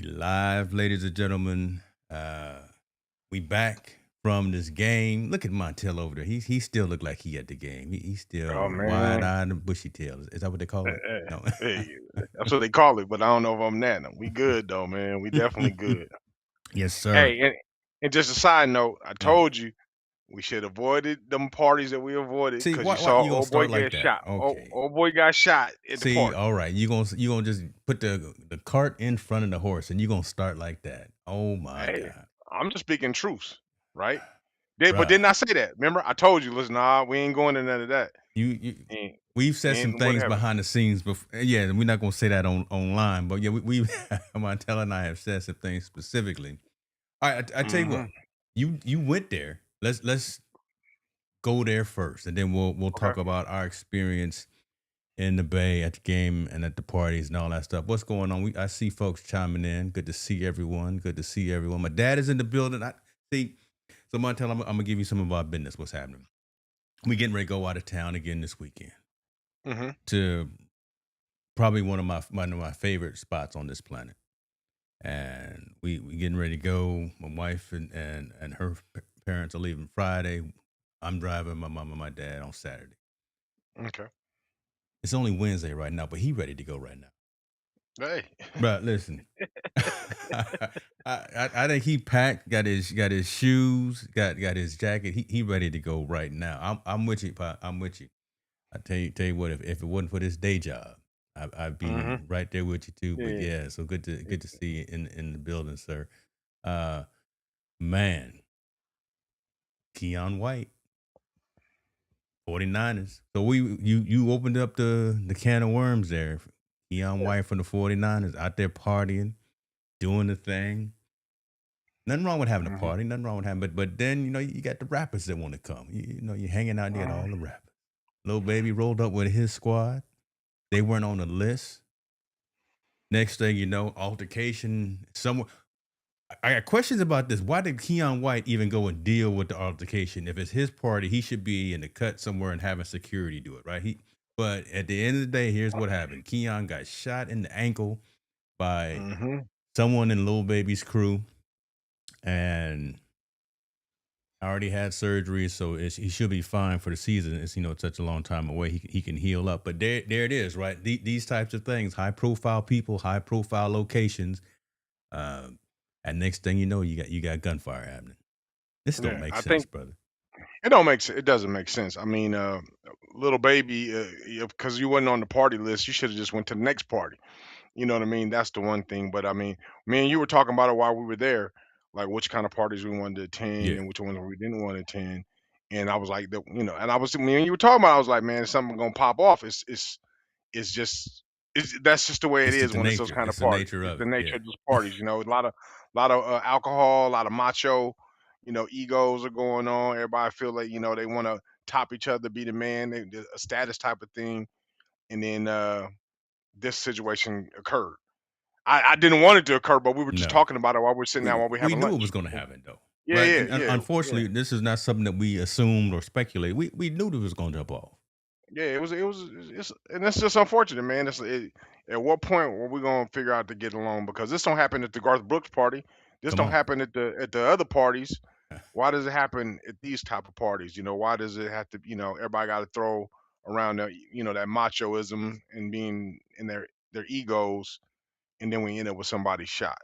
Live, ladies and gentlemen. Uh, we back from this game. Look at Montel over there. He still look like he at the game. He's Oh still wide man, eyed and bushy tail. Is that what they call it? hey, No. hey, that's what they call it, but I don't know if I'm that. We good though, man. We definitely good. Yes, sir. Hey, and just a side note, I Uh, told you we should avoided them parties that we avoided see, because you why saw you gonna old boy start like get that? shot. Okay. Old boy got shot at the See, party. all right. You gonna just put the cart in front of the horse, and you gonna start like that? Oh my Hey, God, I'm just speaking truths, right? But bruh. didn't I say that? Remember, I told you, listen, nah, we ain't going to none of that. You And we've said some and what things happened? behind the scenes before. Yeah, we're not gonna say that online, but yeah, we Montel and I have said some things specifically. All right, I tell you Hmm. what, you went there. Let's go there first, and then we'll Okay. talk about our experience in the Bay at the game and at the parties and all that stuff. What's going on? I see folks chiming in. Good to see everyone. Good to see everyone. My dad is in the building. I see. So Montel, I'm gonna give you some of our business. What's happening? We getting ready to go out of town again this weekend Hmm. to probably one of my favorite spots on this planet. And we getting ready to go. My wife and her parents are leaving Friday. I'm driving my mom and my dad on Saturday. Okay. It's only Wednesday right now, but he ready to go right now. Hey. But listen, I think he packed, got his shoes, got his jacket. He ready to go right now. I'm with you, Pop. I'm with you. I tell you what, if it wasn't for this day job, I'd be Hmm. right there with you too. But Yeah. yeah, so good to see you in the building, sir. Uh, man, Keon White, 49ers. So you opened up the can of worms there. Keon White from the 49ers out there partying, doing the thing. Nothing wrong with having a Hmm. party. Nothing wrong with having, but then you got the rappers that want to come. You're hanging out there at all the rappers. Little baby rolled up with his squad. They weren't on the list. Next thing you know, altercation somewhere. I got questions about this. Why did Keon White even go and deal with the altercation? If it's his party, he should be in the cut somewhere and having security do it, right? But at the end of the day, here's what happened. Keon got shot in the ankle by Hmm. someone in Lil Baby's crew, and already had surgery, so he should be fine for the season. It's such a long time away. He can heal up. But there it is, right? These types of things, high profile people, high profile locations. Um, and next thing you know, you got gunfire happening. This don't Yeah. make I sense, think brother. it don't make sense. It doesn't make sense. I mean, little baby, because you wasn't on the party list, you should have just went to the next party. You know what I mean? That's the one thing. But I mean, me and you were talking about it while we were there, like which kind of parties we wanted to attend Yeah, and which ones we didn't want to attend. And I was like, and I was me and you were talking about. I was like, man, if something gonna pop off. It's just that's just the way it it's just is the when it's those nature. kind of It's the parties. nature It's of the it. nature Yeah. of those parties. A lot of alcohol, a lot of macho. Egos are going on. Everybody feel like they want to top each other, be the man, a status type of thing. And then this situation occurred. I didn't want it to occur, but we were just No, talking about it while we're sitting down we while we're we having knew it lunch. was going to happen though, Yeah, right? yeah, And yeah, yeah. unfortunately, this is not something that we assumed or speculated. We knew it was going to jump off. Yeah, and it's just unfortunate, man. At what point were we gonna figure out to get along? Because this don't happen at the Garth Brooks party. This Come don't on. happen at the other parties. Why does it happen at these type of parties? Why does it have to? Everybody got to throw around that machoism and being in their egos, and then we end up with somebody shot.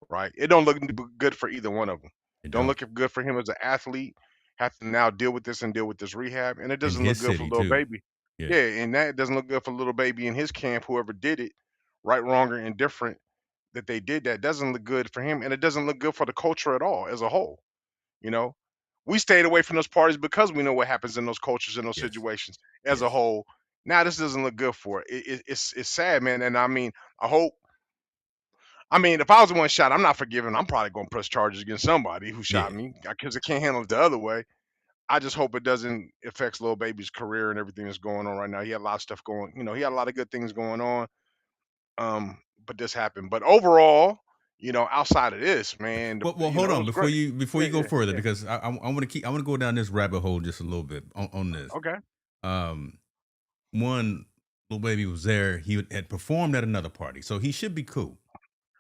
Right? It don't look good for either one of them. It Don't don't. look good for him as an athlete. Have to now deal with this and deal with this rehab, and it In doesn't look his good for city little too. baby. Yeah. Yeah, and that doesn't look good for little baby in his camp. Whoever did it, right, wrong, or indifferent, that they did that doesn't look good for him, and it doesn't look good for the culture at all as a whole. You know, we stayed away from those parties because we know what happens in those cultures in those Yes. situations as a Yes. whole. Now this doesn't look good for it. It's sad, man. And I mean, I hope if I was the one shot, I'm not forgiving. I'm probably going to press charges against somebody who shot Yeah. me because I can't handle it the other way. I just hope it doesn't affect little baby's career and everything that's going on right now. He had a lot of stuff going. He had a lot of good things going on. But this happened. But overall, outside of this, man, Well, hold it on was before great. you Yeah, go yeah, further yeah. because I want to go down this rabbit hole just a little bit on this. Okay. Um, one little baby was there. He had performed at another party, so he should be cool.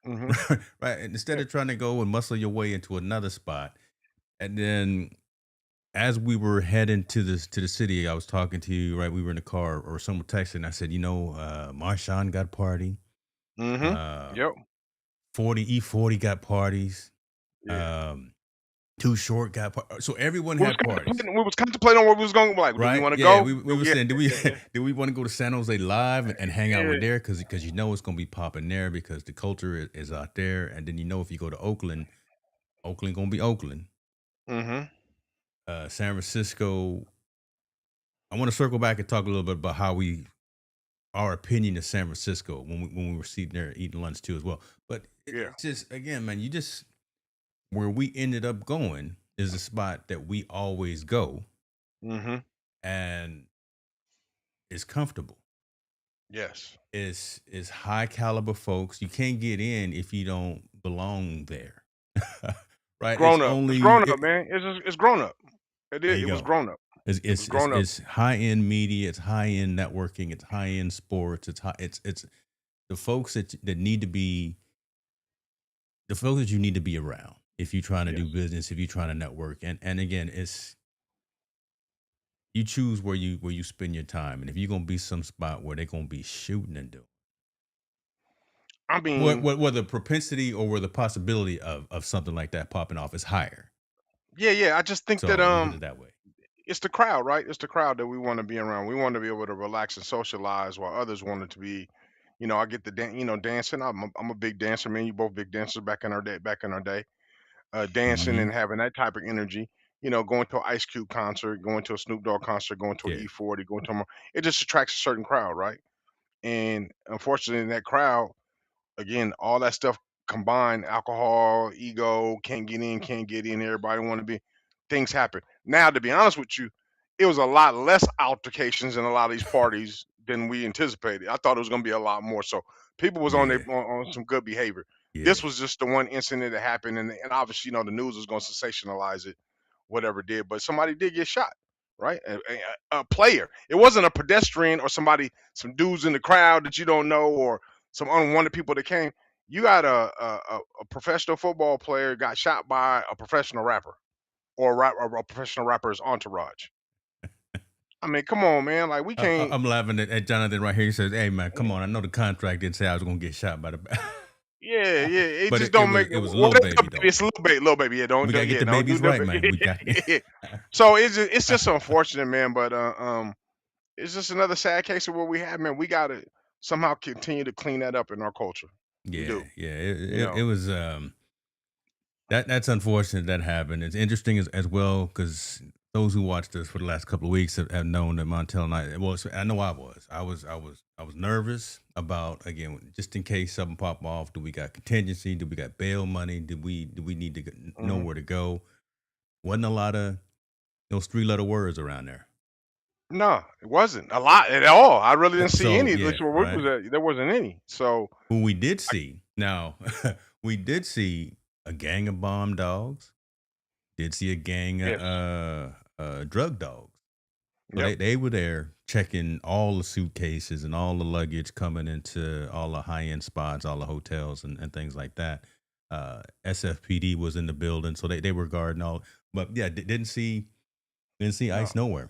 Mhm. right? And instead Yeah. of trying to go and muscle your way into another spot, and then as we were heading to the city, I was talking to you, right? We were in the car, or someone texted, and I said, Marshawn got a party. Mhm. Uh, Yep. 40 E40 got parties. Yeah. Um, Too Short got so everyone had parties. We was contemplating on where we was going, like, do we Right? wanna Yeah, go? we were Yeah, saying, do we yeah, do we want to go to San Jose Live and hang out yeah. with there? Because it's gonna be popping there because the culture is out there. And then if you go to Oakland, Oakland gonna be Oakland. Mhm. San Francisco. I want to circle back and talk a little bit about our opinion of San Francisco when we were sitting there eating lunch too as well. But Yeah. it's just again, man, you just where we ended up going is a spot that we always go Mhm. and it's comfortable. Yes. Is high caliber folks. You can't get in if you don't belong there. It's Right? It's grown up. It's only grown up, man. It's grown up. there you It was go. grown up. It's It was it's it's, grown up. it's high end media, it's high end networking, it's high end sports, it's the folks that need to be the folks that you need to be around if you're trying to do Yes. business, if you're trying to network. And again, it's you choose where you spend your time. And if you're gonna be some spot where they're gonna be shooting and doing I mean, where the propensity or where the possibility of something like that popping off is higher. yeah. I just think that So we put it that way. it's the crowd, right? It's the crowd that we want to be around. We want to be able to relax and socialize while others wanted to be, I get the dancing. I'm a big dancer, man. You both big dancers back in our day. Dancing Hmm. and having that type of energy. Going to an Ice Cube concert, going to a Snoop Dogg concert, going to an Yeah. E40, going to it just attracts a certain crowd, right? And unfortunately, in that crowd, again, all that stuff combined, alcohol, ego, can't get in, everybody want to be, things happen. Now, to be honest with you, it was a lot less altercations in a lot of these parties than we anticipated. I thought it was going to be a lot more. So people was Yeah. on some good behavior. Yeah. This was just the one incident that happened, and obviously, the news was going to sensationalize it, whatever it did. But somebody did get shot, right? A player. It wasn't a pedestrian or some dudes in the crowd that you don't know, or some unwanted people that came. You got a professional football player got shot by a professional rapper, or a professional rapper's entourage. I mean, come on, man. Like, we can't. I'm laughing at Jonathan right here. He says, "Hey man, come on! I know the contract didn't say I was gonna get shot by the, Yeah, yeah. It but just it don't was make it was what little is the baby baby? though. It's a little baby. Yeah, We gotta get yeah, the don't do babies the right, man. We got. yeah. So it's just unfortunate, man. But it's just another sad case of what we have, man. We gotta somehow continue to clean that up in our culture. We Yeah, do, yeah. you It know. was that's unfortunate that happened. It's interesting as well because those who watched us for the last couple of weeks have known that Montel and I know I was nervous about again just in case something pop off. Do we got contingency? Do we got bail money? Do we need to know Mhm. where to go? Wasn't a lot of those three-letter words around there. No, it wasn't a lot at all. I really didn't see So any. At yeah, least where we right. was at, there wasn't any. So Who we did see now, we did see a gang of bomb dogs. Did see a gang of yes, drug dogs. So yep, they were there checking all the suitcases and all the luggage coming into all the high end spots, all the hotels and things like that. SFPD was in the building, so they were guarding all. But yeah, didn't see no. ICE nowhere.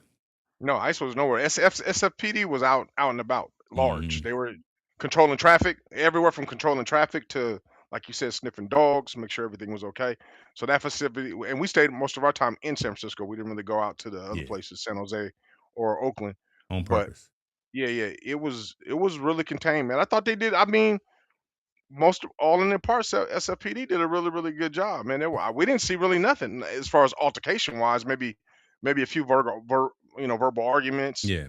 No, ICE was nowhere. SFPD was out and about, large. Hmm. They were controlling traffic, everywhere from controlling traffic to, like you said, sniffing dogs, make sure everything was okay. So that facility, and we stayed most of our time in San Francisco. We didn't really go out to the other Yeah, places, San Jose or Oakland. on But purpose. yeah, it was really contained, man. I thought they did. I mean, most all in their parts, SFPD did a really, really good job, man. We didn't see really nothing as far as altercation wise. Maybe a few verbal arguments, Yeah.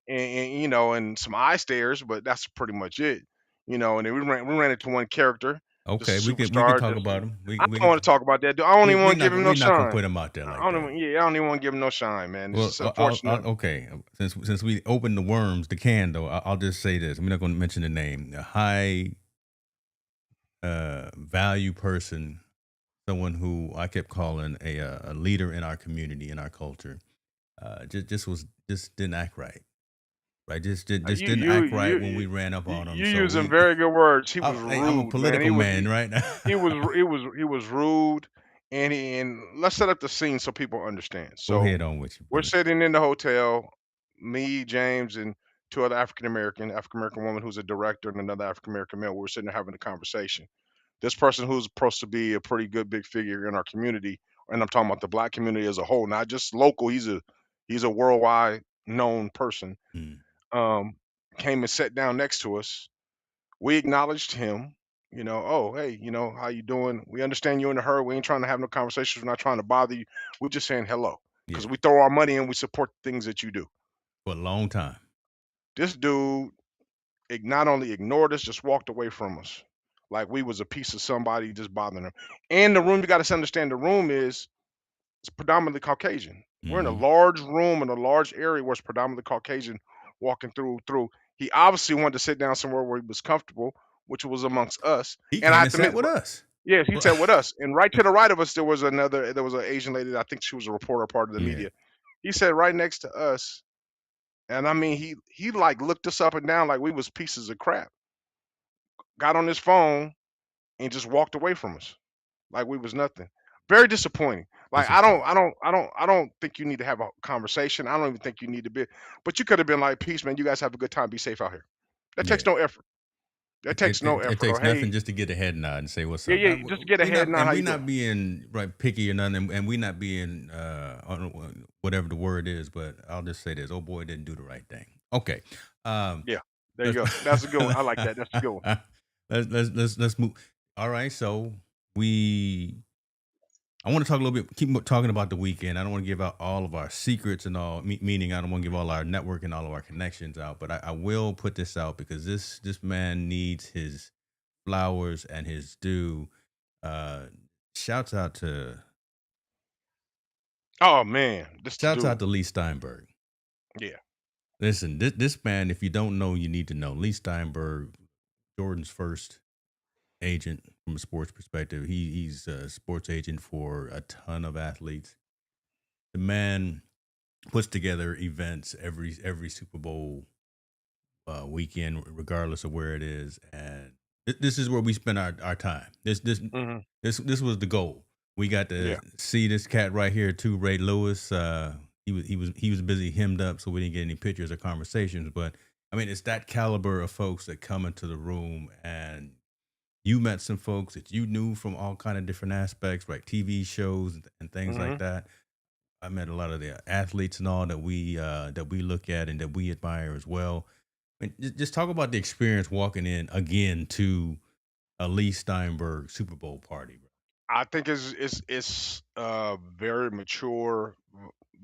and some eye stares, but that's pretty much it. And then we ran into one character, just Okay, a we can superstar. talk Just about them. We I we don't want to talk about that, dude. I don't even want to give him no we not gonna shine. put them out there like I don't that. even, yeah, I don't even want to give him no shine, man. It's Well, just unfortunate. okay. Since we opened the can though, I'll just say this. I'm not going to mention the name. A high value person, someone who I kept calling a leader in our community, in our culture, just didn't act right. right? Just Uh, just you didn't you act right you when you we ran up you on him. you So using we, very good words. He was I'm a rude, man. political man, right? He was rude, and let's set up the scene so people understand. Go So ahead on with you, we're brother. sitting in the hotel, me, James, and two other African American woman who's a director and another African American male. We're sitting there having a conversation. This person who's supposed to be a pretty good big figure in our community, and I'm talking about the black community as a whole, not just local. He's a worldwide known person. Mm. Um, Came and sat down next to us. We acknowledged him. Oh, hey, how you doing? We understand you're in a hurry. We ain't trying to have no conversations. We're not trying to bother you. We're just saying hello because Yeah, we throw our money and we support the things that you do. for a long time. This dude not only ignored us, just walked away from us like we was a piece of somebody just bothering him. And the room, you got to understand, the room is it's predominantly Caucasian. We're in a Hmm. large room in a large area where it's predominantly Caucasian walking through. He obviously wanted to sit down somewhere where he was comfortable, which was amongst us. He And I came have and to sat admit, with us. yes, he sat with us. And right to the right of us, there was an Asian lady. I think she was a reporter, part of the Yeah, media. He sat right next to us. And I mean, he like looked us up and down like we was pieces of crap. Got on his phone and just walked away from us like we was nothing. Very disappointing. Like I don't, disappointing. I don't, I don't, I don't think you need to have a conversation. I don't even think you need to be. But you could have been like, "Peace, man. You guys have a good time. Be safe out here." That takes Yeah. no effort. That It, takes no it effort. Or takes nothing hey, just to get a head nod and say what's yeah, up. yeah, just get We ahead. not, Now, and how we you not doing? being right picky or nothing, and we not being whatever the word is. But I'll just say this: oh boy, didn't do the right thing. Okay, um, Yeah, there you let's go. That's a good one. I like that. That's a good one. let's move. All right, so we I want to talk a little bit, keep talking about the weekend. I don't want to give out all of our secrets and all, meaning I don't want to give all our network and all of our connections out, but I will put this out because this man needs his flowers and his due. Uh, shouts out to Oh man, this the shouts out dude. to Lee Steinberg. Yeah. Listen, this man, if you don't know, you need to know. Lee Steinberg, Jordan's first agent from a sports perspective. He's a sports agent for a ton of athletes. The man puts together events every Super Bowl weekend, regardless of where it is, and this is where we spend our time. Hmm. This was the goal. We got to Yeah. see this cat right here too, Ray Lewis. He was busy hemmed up, so we didn't get any pictures or conversations. But I mean, it's that caliber of folks that come into the room, and you met some folks that you knew from all kind of different aspects, like TV shows and things like Hmm. that. I met a lot of the athletes and all that we look at and that we admire as well. I mean, just talk about the experience walking in again to a Lee Steinberg Super Bowl party, bro. I think it's a very mature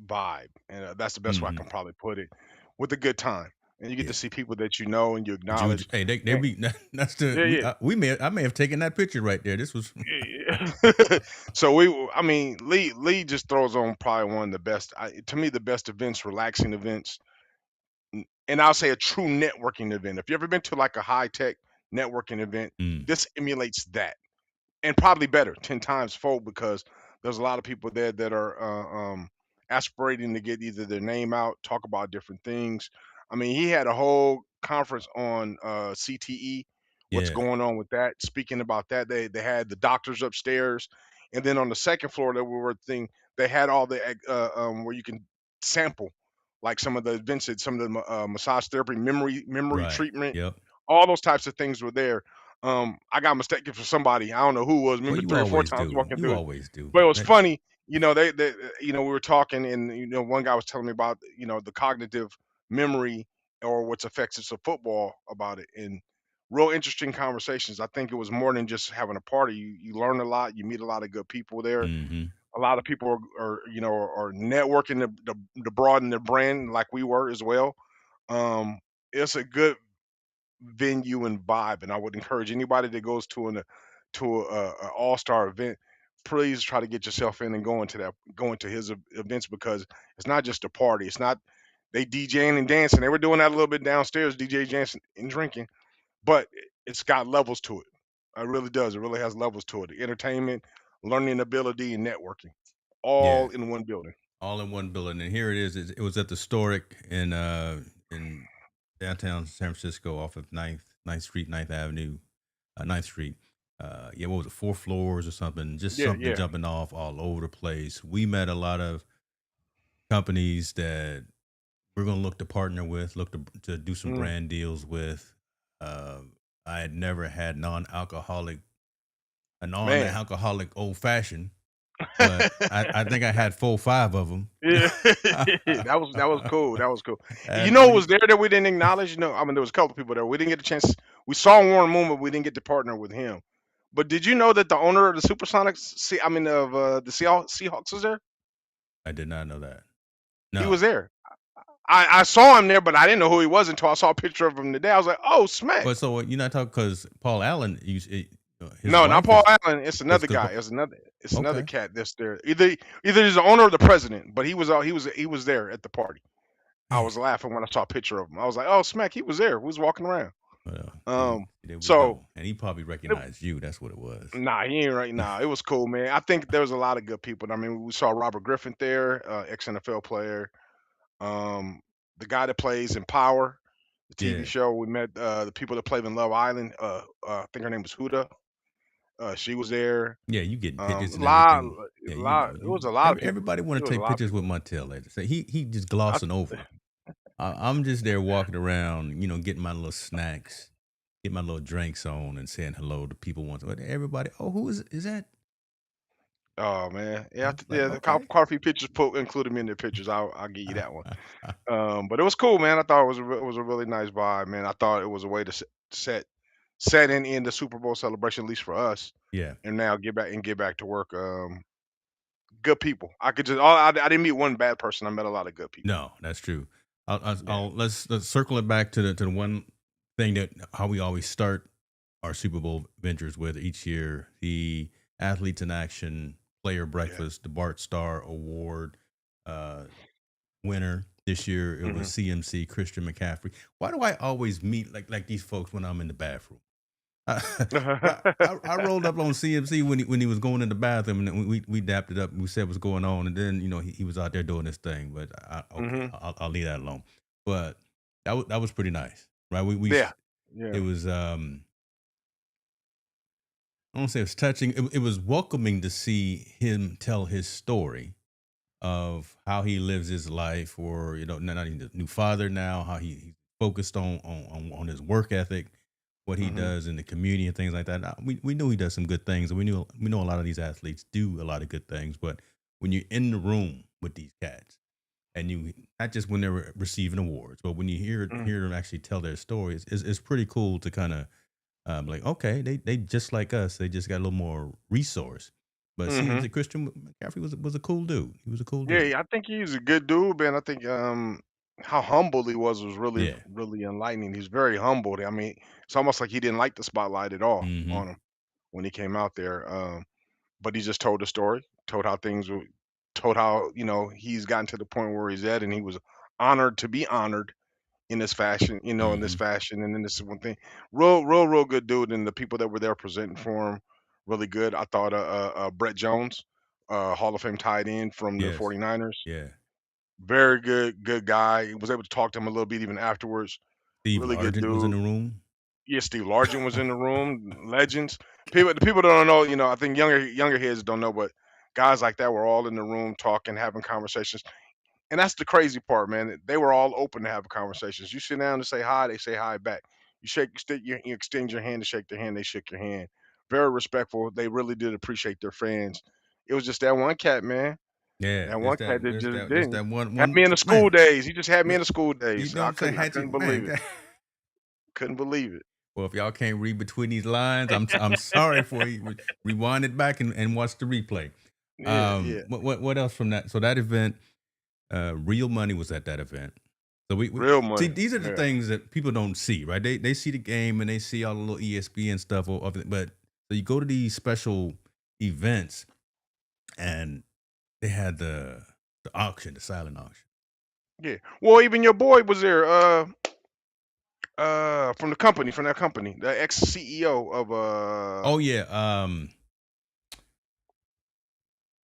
vibe, and that's the best way I Hmm. can probably put it. With a good time, and you get to Yeah, see people that you know and you Juju. acknowledge. Hey, they And, be that's the yeah, yeah. we may I may have taken that picture right there. This was Yeah. So I mean, Lee just throws on probably one of the best, to me, the best events, relaxing events, and I'll say a true networking event. If you ever been to like a high tech networking event, mm, this emulates that, and probably better, 10 times fold, because there's a lot of people there that are aspirating to get either their name out, talk about different things. I mean, he had a whole conference on CTE, what's yeah, going on with that. Speaking about that, they had the doctors upstairs, and then on the second floor that we were thing, they had all the where you can sample, like some of the events, that some of the massage therapy, memory right, treatment, yep. all those types of things were there. I got mistaken for somebody. I don't know who it was. Well, Maybe you 3 or 4 times always do. walking You through it, always do. but it was funny. We were talking, and one guy was telling me about the cognitive memory or what's affects us of football about it, and real interesting conversations. I think it was more than just having a party. You learn a lot. You meet a lot of good people there. Hmm. A lot of people are networking to broaden their brand like we were as well. Um, it's a good venue and vibe, and I would encourage anybody that goes to a all-star event, please try to get yourself in and go into his events, because it's not just a party. It's not they DJing and dancing. They were doing that a little bit downstairs, DJ dancing and drinking, but it's got levels to it. It really does. It really has levels to it. The entertainment, learning ability, and networking, Yeah, all in one building. all in one building. And here it is. It was at the Storic in downtown San Francisco off of Ninth Street, Ninth Avenue, Ninth Street. Yeah, what was it, 4 floors or something? Just Yeah, something yeah. jumping off all over the place. We met a lot of companies that we're going to look to partner with, look to do some Mm. brand deals with. Uh, I had never had a Man. non-alcoholic old fashioned, but I think I had 4, 5 of them. Yeah. That was cool, that was cool. You Had know what three. was there that we didn't acknowledge? You know, I mean, there was a couple people there. We didn't get a chance. We saw Warren Moon, but we didn't get to partner with him. But did you know that the owner of the Supersonics, of the Seahawks was there? I did not know that. He was No. there. I saw him there, but I didn't know who he was until I saw a picture of him today. I was like, "Oh, smack!" But so you're not talking because Paul Allen, his No, not wife Paul is Allen. It's because another guy. It's another okay. cat that's there. Either he's the owner or the president, but he was there at the party. I Man, was laughing when I saw a picture of him. I was like, "Oh, smack!" He was there. He was walking around. well, Um, there we so go. And he probably it- recognized you. That's what it was. nah, he ain't right now. It was cool, man. I think there was a lot of good people. I mean, we saw Robert Griffin there, ex NFL player. Um, the guy that plays in Power, the TV Yeah, show. We met the people that played in Love Island. I think her name was Huda. She was there. yeah. You getting pictures and Lot, everything. Yeah, you lot. know, It was a lot of people. everybody It want to was a take lot of pictures with people. Montel later. So he just I, glossing over. I'm just there walking around, getting my little snacks, get my little drinks on, and saying hello to people once. But everybody, oh, who is that? oh man, I yeah, was like, yeah. The okay. coffee pictures included me in their pictures. I'll give you that one. But it was cool, man. I thought it was a really nice vibe, man. I thought it was a way to set and end the Super Bowl celebration, at least for us, Yeah. and now get back to work. Good people. I could just I didn't meet one bad person. I met a lot of good people. No, that's true. Yeah. Let's circle it back to the one thing that how we always start our Super Bowl ventures with each year: the Athletes in Action Player Yeah. Breakfast, the Bart Starr Award uh, winner this year. It was Hmm. CMC Christian McCaffrey. Why do I always meet like these folks when I'm in the bathroom? I rolled up on CMC when he was going in the bathroom, and we dapped it up. And we said what's going on, and then he was out there doing his thing. But okay, Hmm. I'll leave that alone. But that was pretty nice, right? Yeah. It Yeah. was I don't say it was touching. It was welcoming to see him tell his story of how he lives his life, or not even the new father now, how he focused on his work ethic, what he Hmm. does in the community and things like that. We knew he does some good things, and we know a lot of these athletes do a lot of good things. But when you're in the room with these cats, and you not just when they're receiving awards, but when you hear them actually tell their stories, it's pretty cool to kind of like, okay, they just like us, they just got a little more resource. But Hmm. CMC Christian McCaffrey was a cool dude. He was a cool Yeah, dude. yeah, I think he's a good dude, man. I think how humble he was really Yeah. really enlightening. He's very humble. I mean, it's almost like he didn't like the spotlight at all Hmm. on him when he came out there. But he just told the story, told how told how he's gotten to the point where he's at, and he was honored to be honored in this fashion, in this Hmm. fashion, and then this one thing. Real good dude, and the people that were there presenting for him, really good. I thought Brett Jones, Hall of Fame tight end from the Yes. 49ers. Yeah. Very good guy. He was able to talk to him a little bit even afterwards. Steve Really good Largent was in dude. the room. Yeah, Steve Largent was in the room. Legends. The people that don't know, I think younger heads don't know, but guys like that were all in the room talking, having conversations. And that's the crazy part, man. They were all open to have conversations. You sit down and say hi, they say hi back. You extend your hand to shake their hand, they shake your hand. Very respectful. They really did appreciate their fans. It was just that one cat, man. Yeah, That one just that, cat that just just that, just didn't. that one, Had me in the school man. days. He just had me man, in the school You days. know what I'm saying? I Had you, couldn't believe man? it. Couldn't believe it. Well, if y'all can't read between these lines, I'm sorry for you. Rewind it back and watch the replay. Yeah, yeah. What else from that? So that event, Real Money was at that event. So we Real see money. these are the Yeah. things that people don't see, right? They see the game and they see all the little ESPN stuff of it, but so you go to these special events and they had the auction, the silent auction. Yeah. Well, even your boy was there, from that company, the ex CEO of Oh yeah,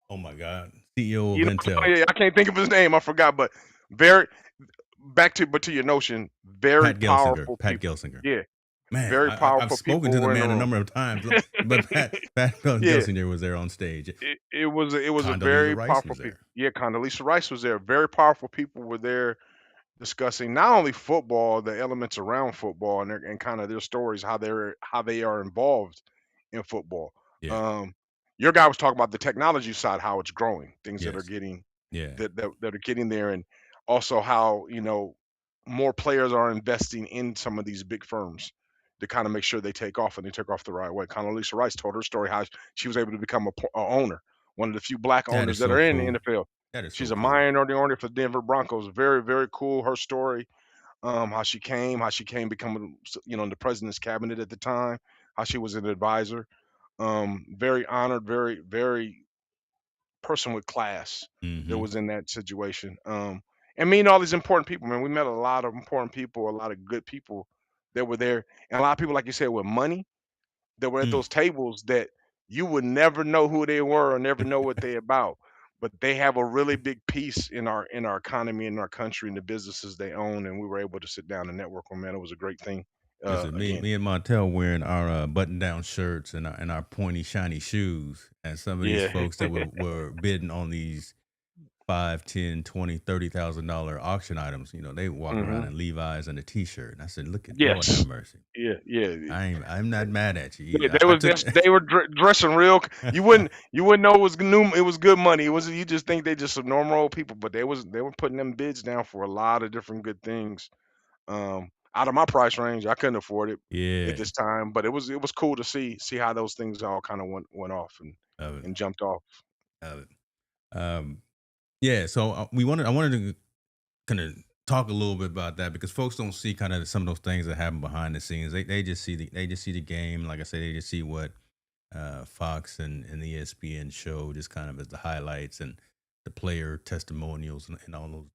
oh my God, CEO of you know, Intel. yeah, I can't think of his name. I forgot, but very but to your notion, very Pat Gelsinger. powerful Pat people. Gelsinger. Yeah, Man, very I've powerful spoken people to the were in the man a room. number of times, but Pat Yeah, Gelsinger was there on stage. it was a Condoleezza very Rice powerful was people. there. Yeah, Condoleezza Rice was there. Very powerful people were there discussing not only football, the elements around football, and kind of their stories, how they are involved in football. Yeah. Um, your guy was talking about the technology side, how it's growing, things that are Yes. getting Yeah. that are getting there, and also how more players are investing in some of these big firms to kind of make sure they take off and they take off the right way. Condoleezza Rice told her story how she was able to become a owner, one of the few black That owners is that so are in the cool. NFL. That is She's so a cool. minority owner for the Denver Broncos. Very, very cool. Her story, how she came becoming, in the president's cabinet at the time, how she was an advisor. Very honored, very, very person with class that Mhm. was in that situation. And meeting all these important people, man. We met a lot of important people, a lot of good people that were there, and a lot of people, like you said, with money that were at Mm. those tables that you would never know who they were or never know what they about. But they have a really big piece in our economy, in our country, and the businesses they own, and we were able to sit down and network with 'em, man. It was a great thing. Listen, Again, me and Montel wearing our button-down shirts and our pointy, shiny shoes, and some of these yeah, folks that were bidding on these 5, 10, 20, $30,000 auction items, they walk around hmm in Levi's and a t-shirt. And I said, look at Lord have yes, mercy. yeah, yeah. I'm not mad at They you. they I was took they were dressing real. You wouldn't know it was good money. You just think they just some normal old people, but they were putting them bids down for a lot of different good things. Out of my price range, I couldn't afford it at yeah, this time, but it was cool to see how those things all kind of went off and of it, jumped off. of it. Um, yeah, so I wanted to kind of talk a little bit about that because folks don't see kind of some of those things that happen behind the scenes. They just see the game. Like I said, they just see what Fox and the ESPN show just kind of as the highlights and the player testimonials and all those.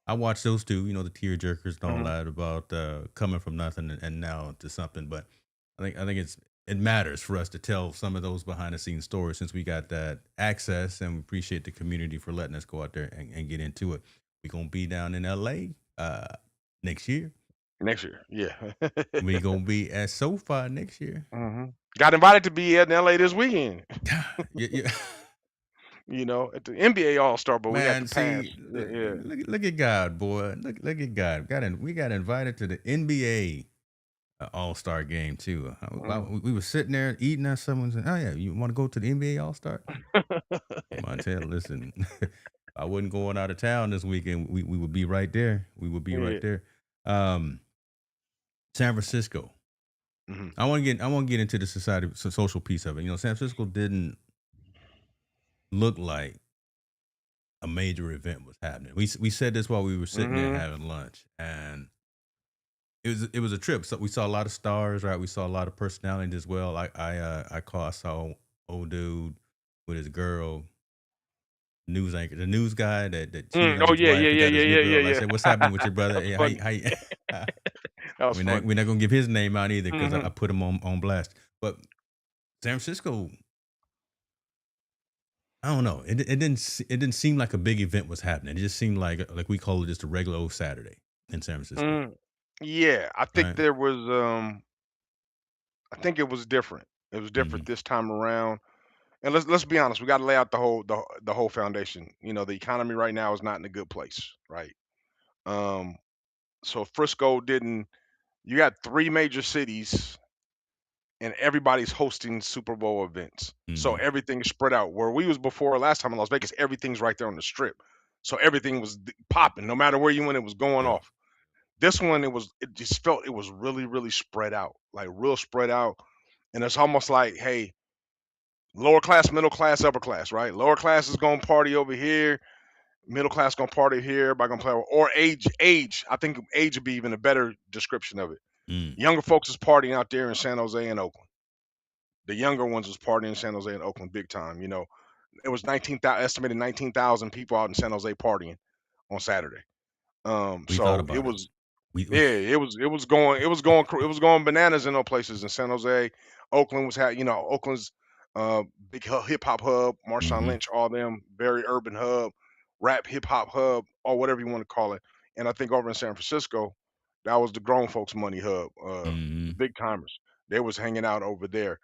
I watch those too, the tear jerkers and all hmm that about coming from nothing and now to something. But I think it matters for us to tell some of those behind the scenes stories since we got that access and we appreciate the community for letting us go out there and get into it. We're gonna be down in LA next year. Next year, yeah. We're gonna be at SoFi next year. hmm Got invited to be in LA this weekend. yeah, yeah. At the NBA All Star, but we had to Man, pass. see, Yeah, yeah. look at God, boy. Look at God. We got invited to the NBA All Star game too. Mhm. We were sitting there eating at someone said, "Oh yeah, you want to go to the NBA All Star?" Montel, listen, I wasn't going out of town this weekend. We would be right there. We would be right Yeah. there. Um, San Francisco. Mhm. I want to get into the social piece of it. San Francisco didn't look like a major event was happening. We said this while we were sitting there Mhm. having lunch, and it was a trip. So we saw a lot of stars, right? We saw a lot of personalities as well. I saw old dude with his girl, news anchor, the news guy that cheated on Oh his yeah, wife yeah, and yeah, got his yeah, new yeah, yeah, girl. I yeah. said, "What's happening with your brother? That was Hey, funny. how That was funny. we're not gonna give his name out either because I Mhm. put him on blast." But San Francisco, I don't know. It didn't seem like a big event was happening. It just seemed like we call it just a regular old Saturday in San Francisco, Mm, yeah, right? I think it was different. It was different Hmm. this time around. And let's be honest, we got to lay out the whole foundation. The economy right now is not in a good place, right? Um, so Frisco didn't. You got three major cities, and everybody's hosting Super Bowl events. So Hmm. everything's spread out. Where we was before last time in Las Vegas, everything's right there on the strip. So everything was popping. No matter where you went, it was going Yeah. off. This one, it just felt it was really, really spread out, like real spread out. And it's almost like, hey, lower class, middle class, upper class, right? Lower class is gonna party over here, middle class gonna party here, everybody gonna play or age. I think age would be even a better description of it. Mm. Younger folks is partying out there in San Jose and Oakland. The younger ones was partying in San Jose and Oakland big time. It was 19,000 estimated 19,000 people out in San Jose partying on Saturday. We thought So it about it. was We Yeah, it was going bananas in those places in San Jose. Oakland Oakland's uh big hip hop hub, Marshawn hmm Lynch, all them, very urban hub, rap hip hop hub, or whatever you want to call it. And I think over in San Francisco, that was the grown folks money hub, the Hmm. big timers. They was hanging out over there,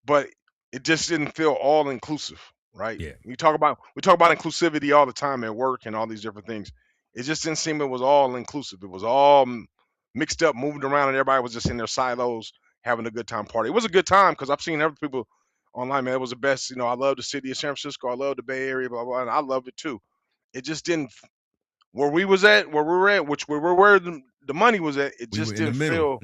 but it just didn't feel all inclusive, right? Yeah. We talk about inclusivity all the time at work and all these different things. It just didn't seem it was all inclusive. It was all mixed up, moved around, and everybody was just in their silos having a good time party. It was a good time because I've seen other people online, man. It was the best. I love the city of San Francisco. I love the Bay Area, blah blah, and I love it too. It just didn't where we was at, where we were at, which where the money was at. It We were just in the didn't middle. feel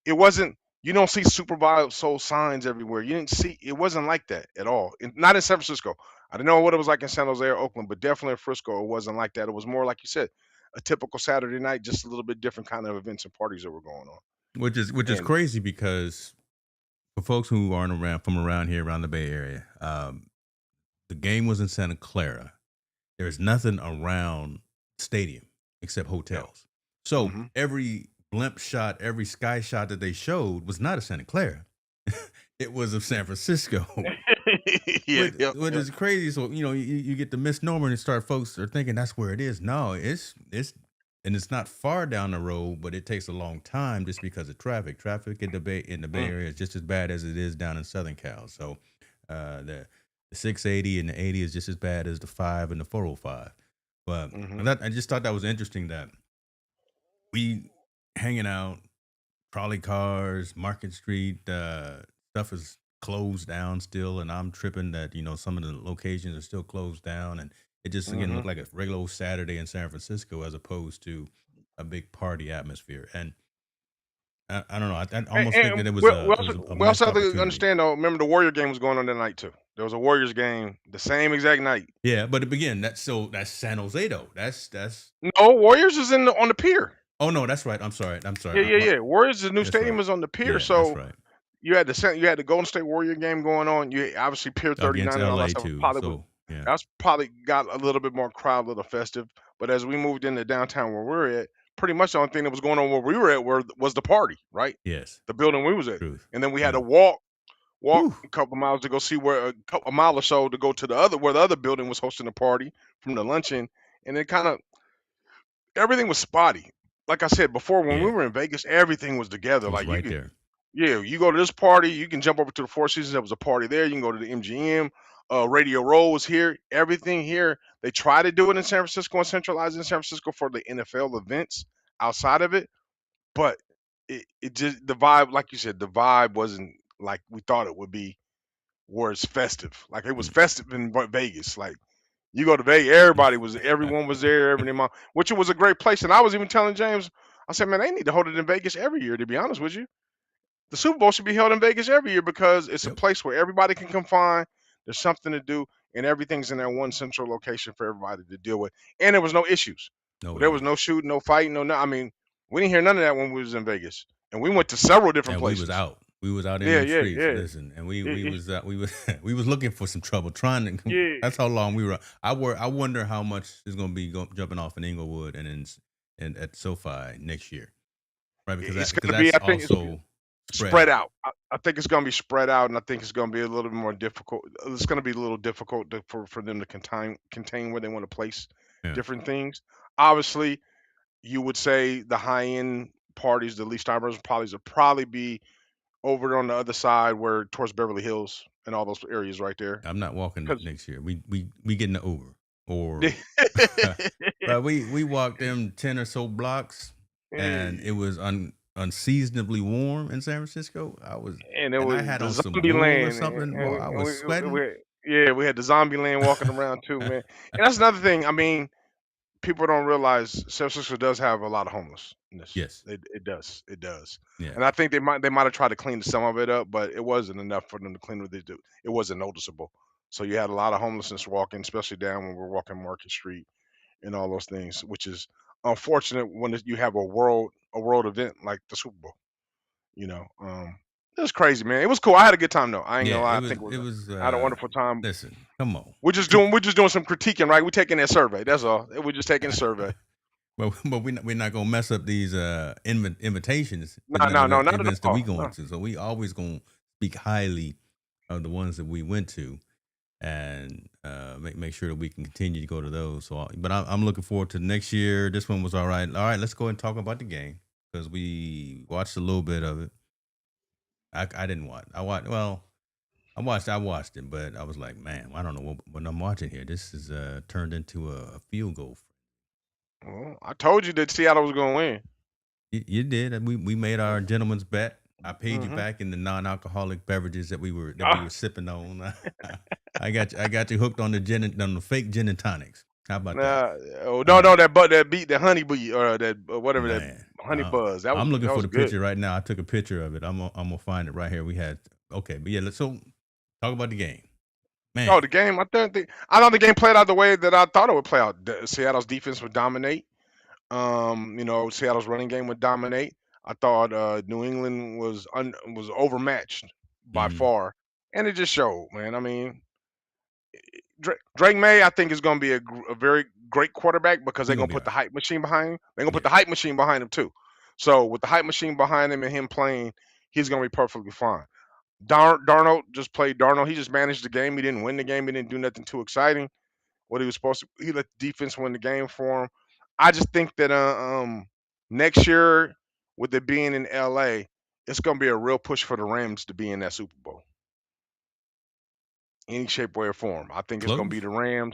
it wasn't you don't see Super Soul signs everywhere. You didn't see it wasn't like that at all. Not in San Francisco. I don't know what it was like in San Jose or Oakland, but definitely in Frisco, it wasn't like that. It was more like you said, a typical Saturday night, just a little bit different kind of events and parties that were going on. which is And crazy because for folks who aren't around from around here around the Bay Area, the game was in Santa Clara. There's nothing around stadium except yeah, hotels. So hmm every blimp shot, every sky shot that they showed was not of Santa Clara. It was of San Francisco. yeah, yep, What yep. is crazy. So you get the misnomer and start folks are thinking that's where it is. No, it's and it's not far down the road, but it takes a long time just because of traffic. Traffic in the Bay Mm, Area is just as bad as it is down in Southern Cal. So the 680 and the 80 is just as bad as the 5 and the 405. But hmm I just thought that was interesting that we hanging out, trolley cars, Market Street, stuff is closed down still, and I'm tripping that some of the locations are still closed down, and it just again hmm looked like a regular old Saturday in San Francisco as opposed to a big party atmosphere. And I don't know, I And, almost think and that we, it was a we also missed have to opportunity. understand though. Remember, the Warrior game was going on that night too. There was a Warriors game the same exact night. Yeah, but again, that's San Jose though. That's No, Warriors is on the pier. oh no, that's right. I'm sorry. I'm sorry. Yeah, yeah, yeah. Warriors, the new That's stadium right. is on the pier. Yeah, that's So right. you had the Golden State Warrior game going on. You obviously Pier Against 39 and all that LA stuff too. probably was So yeah, that's probably got a little bit more crowd, a little festive. But as we moved into downtown where we're at, pretty much the only thing that was going on where we were at was the party, right? yes, The building we was at. truth. And then we had to Yeah. walk Whew. a couple miles to go see where a mile or so to go to the other where the other building was hosting the party from the luncheon. And it kind of everything was spotty. Like I said before, when we Yeah, were in Vegas, everything was together. it was Like you right could there. yeah, you go to this party, you can jump over to the Four Seasons. There was a party there. You can go to the MGM. Radio Row was here. Everything here. They try to do it in San Francisco and centralize in San Francisco for the NFL events outside of it, but it just the vibe, like you said, the vibe wasn't like we thought it would be. Where it's festive, like it was Mm. festive in Vegas. Like you go to Vegas, everyone was there, which it was a great place. And I was even telling James, I said, man, they need to hold it in Vegas every year. To be honest with you, the Super Bowl should be held in Vegas every year because it's a Yep. place where everybody can come find. There's something to do, and everything's in that one central location for everybody to deal with. And there was no issues. No There was issues. no shooting, no fighting, no. I mean, we didn't hear none of that when we was in Vegas, and we went to several different And we was places. out. We was out in Yeah, them yeah, streets. yeah, Listen, and we yeah, we yeah. was we was we was looking for some trouble. Trying to. Yeah. That's how long we were. I wonder how much is going to be jumping off in Inglewood and at SoFi next year, right? It's Because gonna be, that's I think, it's also spread spread out. out. I think it's gonna be spread out, and I think it's gonna be a little bit more difficult. It's gonna be a little difficult for them to contain where they want to place Yeah, different things. Obviously, you would say the high end parties, the least diverse parties, would probably be over on the other side, where towards Beverly Hills and all those areas right there. I'm not walking Because next year. We getting the Uber or, but we walked them 10 or so blocks, and it was unseasonably warm in San Francisco. and it And I was had the on some Zombie wool or Land, something. Boy, I was sweating. yeah, we had the Zombie Land walking around too, man. And that's another thing. I mean, people don't realize San Francisco does have a lot of homelessness. Yes. It does. It does. Yeah. And I think they might have tried to clean some of it up, but it wasn't enough for them to clean what they do. It wasn't noticeable. So you had a lot of homelessness walking, especially down when we're walking Market Street and all those things, which is unfortunate when you have a world event like the Super Bowl. You know, it was crazy, man. It was cool. I had a good time though. I ain't Yeah. gonna lie. It I was. think It was. I had a wonderful time. Listen. Come on. We're just doing some critiquing, right? We're taking that survey. That's all. We're just taking a survey. But we're not gonna mess up these invitations to No, none no, of no, the not at events that we all. going No. to. So we always gonna speak highly of the ones that we went to. and make sure that we can continue to go to those. So, but I'm looking forward to next year. This one was all right. All right, let's go and talk about the game because we watched a little bit of it. I didn't watch. I watched it, but I was like, man, I don't know what I'm watching here. This is turned into a field goal. Well, I told you that Seattle was gonna win. You did. And we made our gentleman's bet. I paid you Mhm. back in the non-alcoholic beverages that we were Ah, sipping on. I got you hooked on the fake gin and tonics. How about that? nah, oh All no, right, that beat the honey bee or that whatever that man. honey buzz. That I'm looking for was the good. picture right now. I took a picture of it. I'm gonna find it right here. We had okay, but yeah. Let's talk about the game, man. Oh, the game. I thought the game played out the way that I thought it would play out. Seattle's defense would dominate. Seattle's running game would dominate. I thought New England was overmatched by Hmm. far, and it just showed, man. I mean, Drake May, I think, is going to be a very great quarterback because He they're gonna going to be all put the right. hype machine behind him. They're going to Yeah. put the hype machine behind him too. So with the hype machine behind him and him playing, he's going to be perfectly fine. Darnold just played Darnold. He just managed the game. He didn't win the game. He didn't do nothing too exciting. What he was supposed to, he let the defense win the game for him. I just think that next year, with it being in LA, it's going to be a real push for the Rams to be in that Super Bowl, any shape, way, or form. I think it's going to be Close. the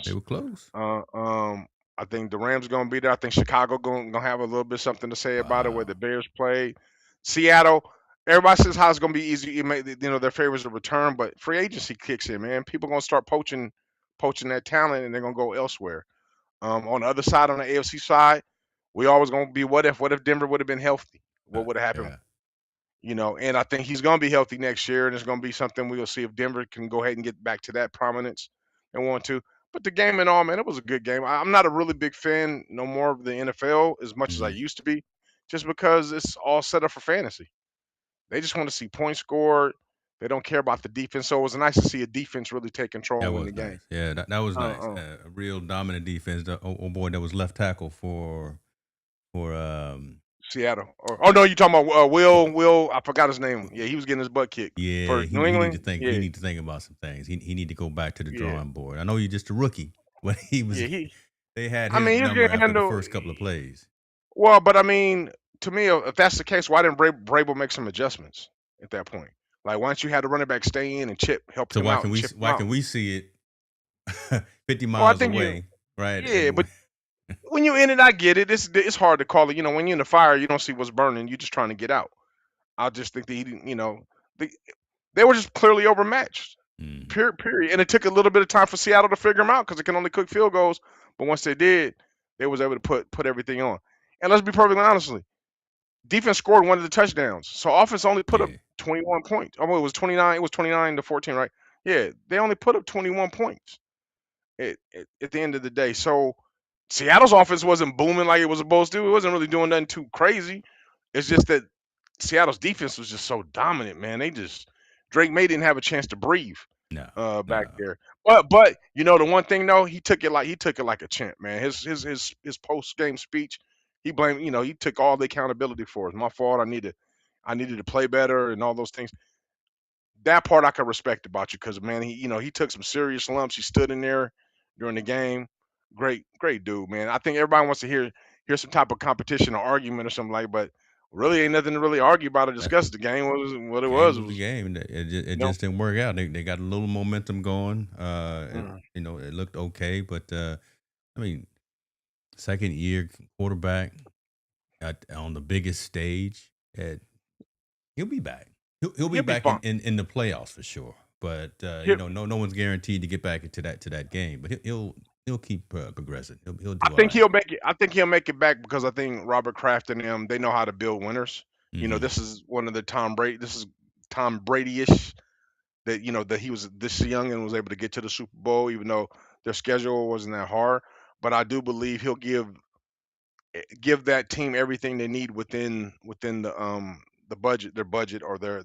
They Rams. were close. Uh, um, I think the Rams gonna be there. I think Chicago gonna have a little bit something to say about it. Where the Wow. Bears played, Seattle. Everybody says how it's gonna be easy. Their favorites to return, but free agency kicks in, man. People gonna start poaching that talent, and they're gonna go elsewhere. On the other side, on the AFC side, we always gonna be what if Denver would have been healthy? What would have happened? Yeah. And I think he's gonna be healthy next year, and it's gonna be something we'll see if Denver can go ahead and get back to that prominence and want to. But the game and all, man, it was a good game. I'm not a really big fan no more of the NFL as much as I Hmm. used to be, just because it's all set up for fantasy. They just want to see points scored. They don't care about the defense. So it was nice to see a defense really take control That and win was the game. nice. Yeah, that was nice. Uh, uh, A real dominant defense. Oh boy, that was left tackle for Seattle. Oh no, you talking about for Will? I forgot his name. Yeah, he was getting his butt kicked yeah. for New He need to England. think. He Yeah, need to think about some things. He need to go back to the yeah, drawing board. I know you're just a rookie, but he was. yeah. He. They had I his mean, he's number getting after the handled. first couple of plays. Well, but I mean, to me, if that's the case, why didn't Brable make some adjustments at that point? Like, why don't you have the running back stay in and help So him out and chip him why out? can we see it 50 Well, I miles think you, away, right? yeah, And but when you in it, I get it. It's hard to call it. When you're in the fire, you don't see what's burning. You're just trying to get out. I just think that he didn't. They, they were just clearly overmatched. Mhm. Period. And it took a little bit of time for Seattle to figure them out because they can only cook field goals. But once they did, they was able to put everything on. And let's be perfectly honestly, defense scored one of the touchdowns. So offense only put up Yeah, 21 points. Oh, it was 29. It was 29-14, right? Yeah, they only put up 21 points at the end of the day. So Seattle's offense wasn't booming like it was supposed to. It wasn't really doing nothing too crazy. It's just that Seattle's defense was just so dominant, man. Drake May didn't have a chance to breathe no, back no. there. But the one thing though, he took it like a champ, man. His post game speech, he blamed, he took all the accountability for it. It's my fault. I needed to play better and all those things. That part I can respect about you because man, he took some serious lumps. He stood in there during the game. Great dude, man. I think everybody wants to hear some type of competition or argument or something like, but really ain't nothing to really argue about or That discuss. The game was what it game was. was the game, and it You know, just didn't work out. They got a little momentum going. mm, It looked okay, but I mean, second year quarterback on the biggest stage, he'll be back. He'll be he'll be back fine. in the playoffs for sure. But He'll, no one's guaranteed to get back into that game. But he'll keep progressing. He'll I do all think right. he'll make it. I think he'll make it back because I think Robert Kraft and them, they know how to build winners. Hmm. This is one of the Tom Brady. This is Tom Brady-ish that he was this young and was able to get to the Super Bowl, even though their schedule wasn't that hard. But I do believe he'll give that team everything they need within the budget, their budget or their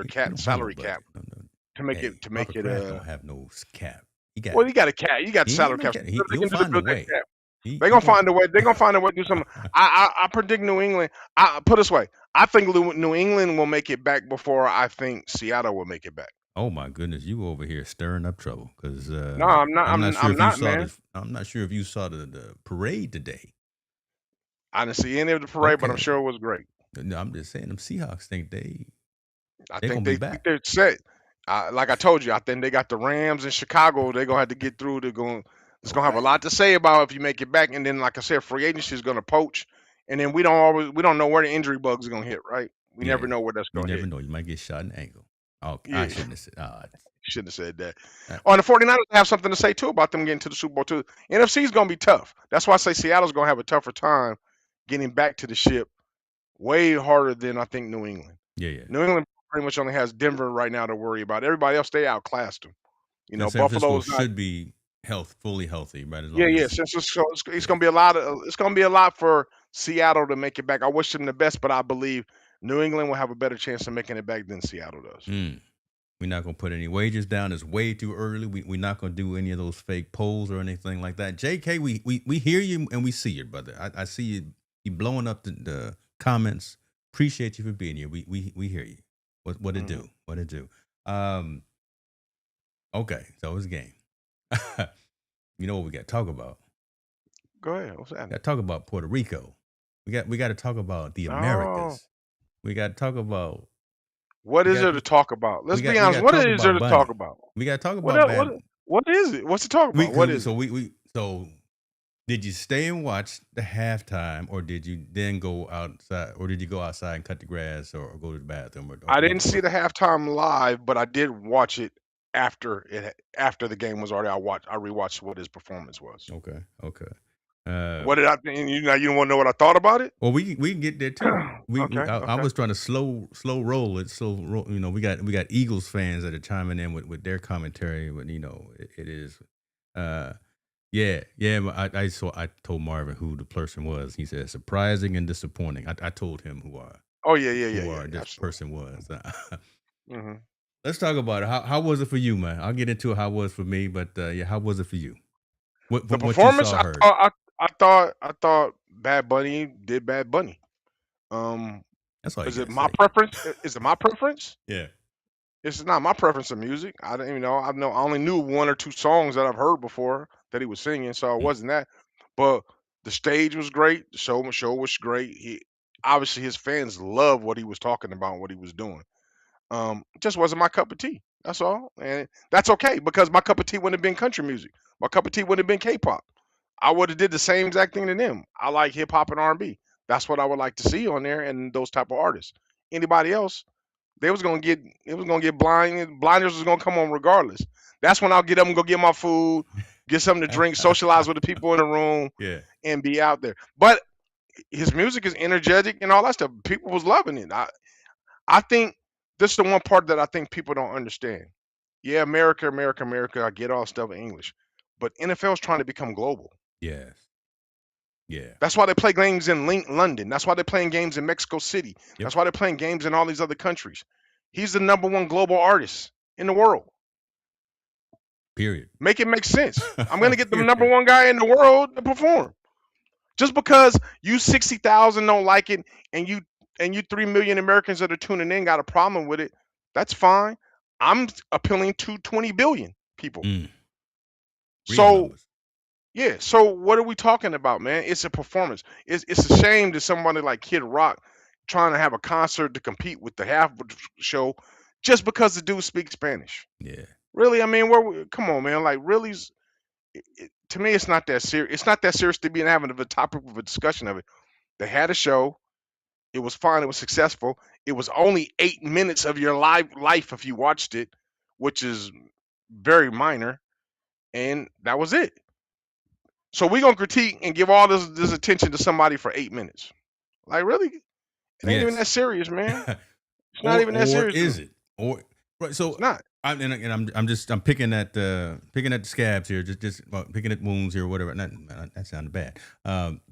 He cap don't have no salary cap budget. No, no. to make it Hey, to Robert make it Kraft don't have no cap. He got well, you got a cap, you got he ain't salary no cap. cap. So they He'll can do to find a build that way. cap. He They're he gonna gonna find a way. They're gonna find a way to do something. I predict New England. I put it this way. I think New England will make it back before I think Seattle will make it back. Oh my goodness, you over here stirring up trouble because No, I'm not. I'm not sure I'm if you not, saw man. this. I'm not sure if you saw the parade today. I didn't see any of the parade, but I'm Okay, sure it was great. no, I'm just saying them Seahawks think I they're think gonna be they back. think they're set. Like I told you, I think they got the Rams in Chicago. They're gonna have to get through. It's gonna have a Okay, lot to say about if you make it back. And then, like I said, free agency is gonna poach. And then we don't know where the injury bugs are gonna hit. Right? We never yeah, know where that's you gonna never hit. know. You might get shot in the ankle. Oh, I Yeah, shouldn't have said. shouldn't have said that. Uh, Oh, and the 49ers have something to say too about them getting to the Super Bowl too. NFC is gonna be tough. That's why I say Seattle's gonna have a tougher time getting back to the ship. Way harder than I think New England. yeah. New England pretty much only has Denver right now to worry about. Everybody else, they outclassed them. And San Francisco Buffalo's not. should be fully healthy, right? As Yeah, long yeah. as Since it's yeah. gonna be a lot of. It's gonna be a lot for Seattle to make it back. I wish them the best, but I believe New England will have a better chance of making it back than Seattle does. We're not gonna put any wages down. It's way too early. We're not gonna do any of those fake polls or anything like that. JK, we hear you and we see you, brother. I see you blowing up the comments. Appreciate you for being here. We hear you. What it do? What it do? Okay, so it's a game. You know what we got to talk about? Go ahead. What's that? Got to talk about Puerto Rico. We got to talk about the Oh, Americas. We got to talk about what we is got there to talk about? Let's we got be we honest. got to What talk is there about to talk Bunny. about? We got to talk What about el- Bad. what is it? What's to talk about? What is it? So did you stay and watch the halftime, or did you then go outside, or did you go outside and cut the grass, or go to the bathroom, or I didn't see the halftime live, but I did watch it after the game was already. I rewatched what his performance was. Okay. What did I think? You don't want to know what I thought about it? Well, we can get there too. Okay. I was trying to slow roll it. We got Eagles fans that are chiming in with their commentary. But it is, yeah. I told Marvin who the person was. He said surprising and disappointing. I told him who Oh yeah. this Absolutely. person was. hmm Let's talk about it. How was it for you, man? I'll get into how it was for me, but how was it for you? What The from what you performance, saw, heard? I thought Bad Bunny did Bad Bunny. That's all you Is it gotta my say. preference? Is it my preference? Yeah. It's not my preference of music. I didn't even know. I only knew one or two songs that I've heard before that he was singing, so it Mm. wasn't that. But the stage was great. The show was great. He obviously his fans loved what he was talking about, what he was doing. Just wasn't my cup of tea. That's all, and that's okay because my cup of tea wouldn't have been country music. My cup of tea wouldn't have been K-pop. I would have did the same exact thing to them. I like hip hop and R&B. That's what I would like to see on there, and those type of artists. Anybody else, it was gonna get blinders was gonna come on regardless. That's when I'll get up and go get my food, get something to drink, socialize with the people in the room, Yeah. and be out there. But his music is energetic and all that stuff. People was loving it. I think this is the one part that I think people don't understand. Yeah, America, America, America. I get all stuff in English, but NFL is trying to become global. Yes. Yeah. That's why they play games in London. That's why they're playing games in Mexico City. Yep. That's why they're playing games in all these other countries. He's the number one global artist in the world. Period. Make it make sense. I'm gonna get the number one guy in the world to perform. Just because you 60,000 don't like it, and you 3 million Americans that are tuning in got a problem with it, that's fine. I'm appealing to 20 billion people. Real So numbers. yeah, so what are we talking about, man? It's a performance. It's a shame that somebody like Kid Rock trying to have a concert to compete with the half show just because the dude speaks Spanish. Yeah. Really, I mean, come on, man. Like, really, to me, it's not that serious. It's not that serious to be having a topic of a discussion of it. They had a show. It was fine. It was successful. It was only 8 minutes of your life if you watched it, which is very minor, and that was it. So we're gonna critique and give all this attention to somebody for 8 minutes. Like, really? It ain't even that serious, man. It's not even that serious. Or is it? Or right? So It's not. I'm picking at the scabs here, picking at wounds here, whatever. That sounded bad.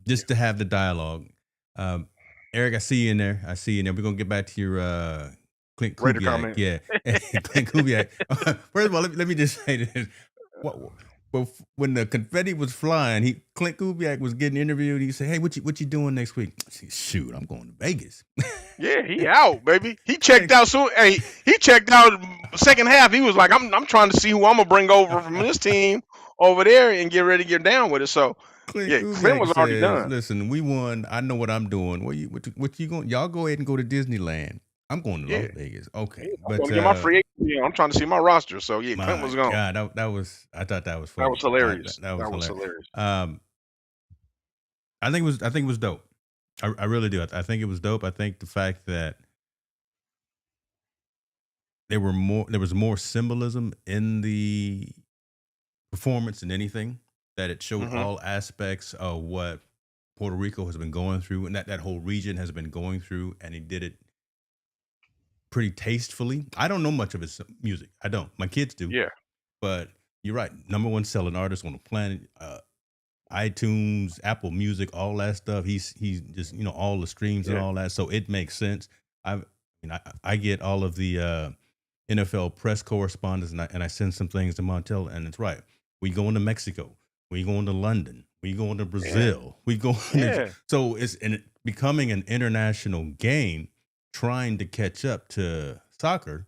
Just to have the dialogue. Eric, I see you in there. We're gonna get back to your Clint Kubiak. Yeah, Clint Kubiak. First of all, let me just say this. When the confetti was flying, Clint Kubiak was getting interviewed. He said, "Hey, what you doing next week?" I said, "Shoot, I'm going to Vegas." Yeah, he out, baby. He checked out soon. Hey, he checked out second half, he was like, I'm trying to see who I'm gonna bring over from this team over there and get ready to get down with it. So Clint yeah, Clint Kubiak was already says, done. "Listen, we won. I know what I'm doing. What you going? Y'all go ahead and go to Disneyland. I'm going to Yeah, Las Vegas. Okay, yeah, I'm but going to get my free agent. Yeah, I'm trying to see my roster. So yeah, Clint my was gone. God, that was I thought that was That funny. was hilarious. That was That was hilarious. hilarious. I think it was dope. I really do. I think it was dope. I think the fact that there was more symbolism in the performance than anything. That it showed Hmm. all aspects of what Puerto Rico has been going through, and that whole region has been going through, and he did it pretty tastefully. I don't know much of his music. I don't. My kids do, Yeah. but you're right. Number one selling artist on the planet. iTunes, Apple Music, all that stuff. He's just all the streams and Yeah. all that, so it makes sense. I get all of the NFL press correspondence, and I send some things to Montel, and it's right. We going to Mexico, we going to London, we going to Yeah. Brazil, we going. Yeah. So it's becoming an international game, trying to catch up to soccer.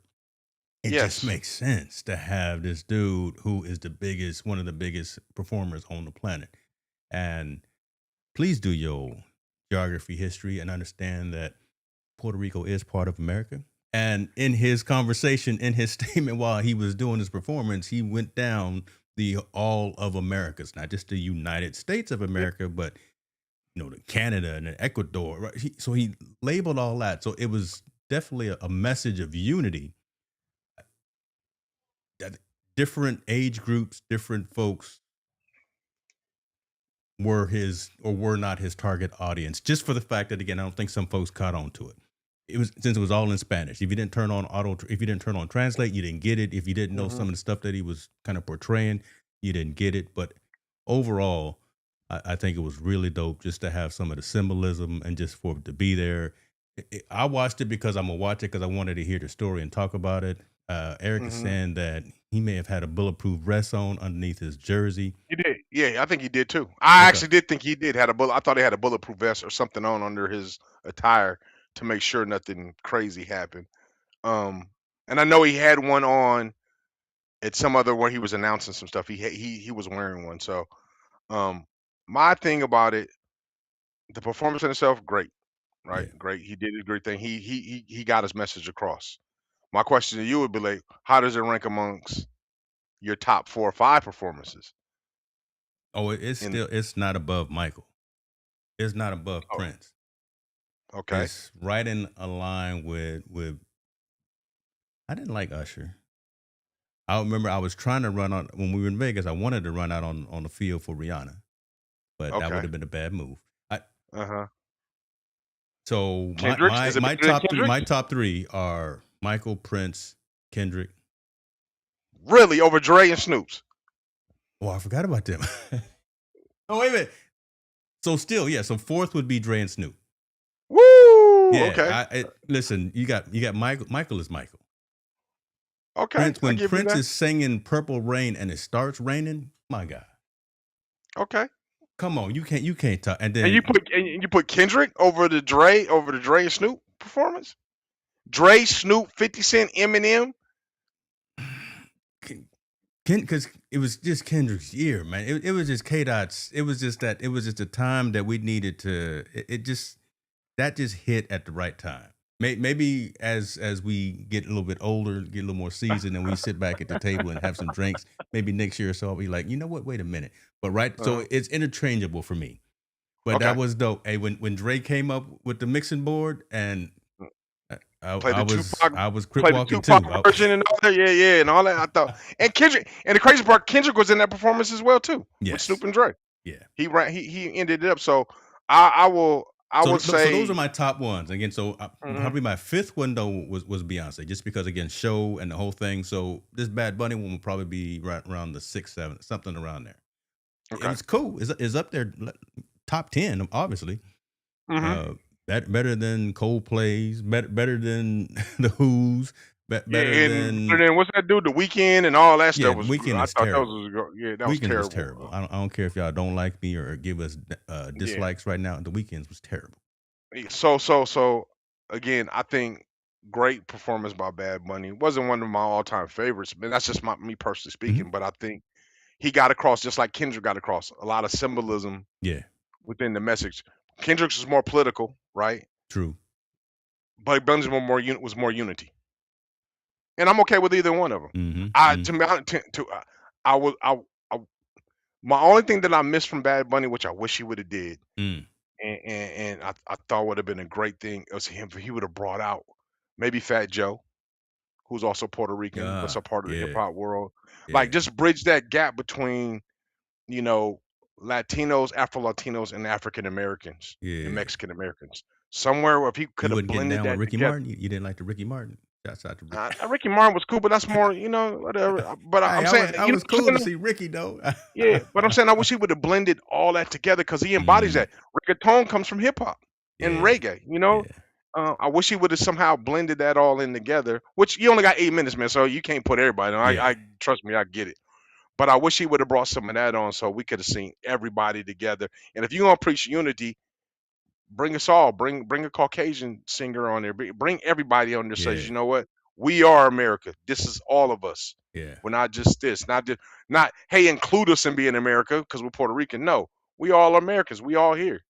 It just Yes. makes sense to have this dude who is one of the biggest performers on the planet. And please do your geography, history, and understand that Puerto Rico is part of America. And in his conversation, in his statement while he was doing his performance, he went down the all of Americas, not just the United States of Yeah. America, but the Canada and the Ecuador. Right? So he labeled all that. So it was definitely a message of unity. That different age groups, different folks were not his target audience, just for the fact that, again, I don't think some folks caught on to it. It was, since it was all in Spanish. If you didn't turn on translate, you didn't get it. If you didn't know Hmm. some of the stuff that he was kind of portraying, you didn't get it. But overall, I think it was really dope just to have some of the symbolism and just for it to be there. I watched it because I'm gonna watch it because I wanted to hear the story and talk about it. Eric is Hmm. saying that he may have had a bulletproof vest on underneath his jersey. He did. Yeah, I think he did too. I Okay. actually did think he did had a bullet. I thought he had a bulletproof vest or something on under his attire to make sure nothing crazy happened. Um, and I know he had one on at some other where he was announcing some stuff. He was wearing one. So um, my thing about it, the performance in itself, great, right? Yeah. Great. He did a great thing. He got his message across. My question to you would be like, how does it rank amongst your top 4 or 5 performances? Oh, In it's not above Michael. It's not above oh, Prince. okay. It's right in a line with. I didn't like Usher. I remember I was trying to run on when we were in Vegas. I wanted to run out on the field for Rihanna, but that would Okay. have been a bad move. Uh-huh. So Kendrick's? Is it better than my Kendrick's? top three are Michael, Prince, Kendrick. Really? Over Dre and Snoop's? Oh, I forgot about them. Oh, wait a minute. So still, yeah. So fourth would be Dre and Snoop. Woo! Okay. Yeah. Listen, you got Michael. Michael is Michael. Okay. Prince, I when give you Prince that. is singing "Purple Rain" and it starts raining, my God, Okay. come on, you can't talk. And And then you put Kendrick over the Dre and Snoop performance? Dre, Snoop, 50 Cent, Eminem? because it was just Kendrick's year, man. It was just K Dot's. It was just a time that we needed to. It just that just hit at the right time. Maybe as we get a little bit older, get a little more seasoned, and we sit back at the table and have some drinks. Maybe next year or so, I'll be like, you know what? Wait a minute. But right, Uh-huh. so it's interchangeable for me. But Okay. that was dope. Hey, when Dre came up with the mixing board, and Play I the was Tupac crip play the walking too. Tupac version and all that. Yeah, and all that. I thought and Kendrick and the crazy part, Kendrick was in that performance as well too with Yes, Snoop and Dre. yeah. He ended it up. So I would So those are say my top ones. Again, so mhm, probably my fifth one though was Beyonce, just because again show and the whole thing. So this Bad Bunny one will probably be right around the 6, 7, something around there. It okay. was cool. It's up there, top 10, obviously. Mhm. Uh, better than Coldplay's, better than the Who's, Yeah, better and than then what's that dude? The Weekend and all that yeah. stuff was. Weekend I is thought that terrible. was that was Weekend was terrible. terrible. I don't care if y'all don't like me or give us Yeah. dislikes right now. The Weekends was terrible. So again, I think great performance by Bad Bunny. Wasn't one of my all-time favorites, but that's just me personally Hmm. speaking. But I think he got across just like Kendrick got across a lot of symbolism Yeah, within the message. Kendrick's is more political, right? true. But Bunny's was more unity, and I'm okay with either one of them. Hmm. I Hmm. to me, I was I my only thing that I missed from Bad Bunny, which I wish he would have did, Mm. and I thought would have been a great thing, was him. He would have brought out maybe Fat Joe, who's also Puerto Rican, but Ah, so part of the hip yeah, hop world. Like yeah, just bridge that gap between you know Latinos, Afro Latinos, and African Americans and yeah. Mexican Americans. Somewhere where if he You could have wasn't getting blended down with that Ricky together. Martin. You didn't like the Ricky Martin. Shouts out to Ricky. Ricky Martin was cool, but that's more, whatever. But Hey, I'm saying, I was what cool I'm to saying? see Ricky though. Yeah, but I'm saying I wish he would have blended all that together because he embodies Hmm. that. Reggaeton comes from hip hop and Yeah, reggae. yeah, I wish he would have somehow blended that all in together. Which you only got 8 minutes, man, so you can't put everybody on. yeah, I trust me, I get it. But I wish he would have brought some of that on so we could have seen everybody together. And if you're gonna preach unity, bring us all. Bring a Caucasian singer on there. Bring everybody on there. Says, yeah, you know what? We are America. This is all of us. yeah, We're not just this. Not hey, include us in being America because we're Puerto Rican. No, we all Americans. We all here.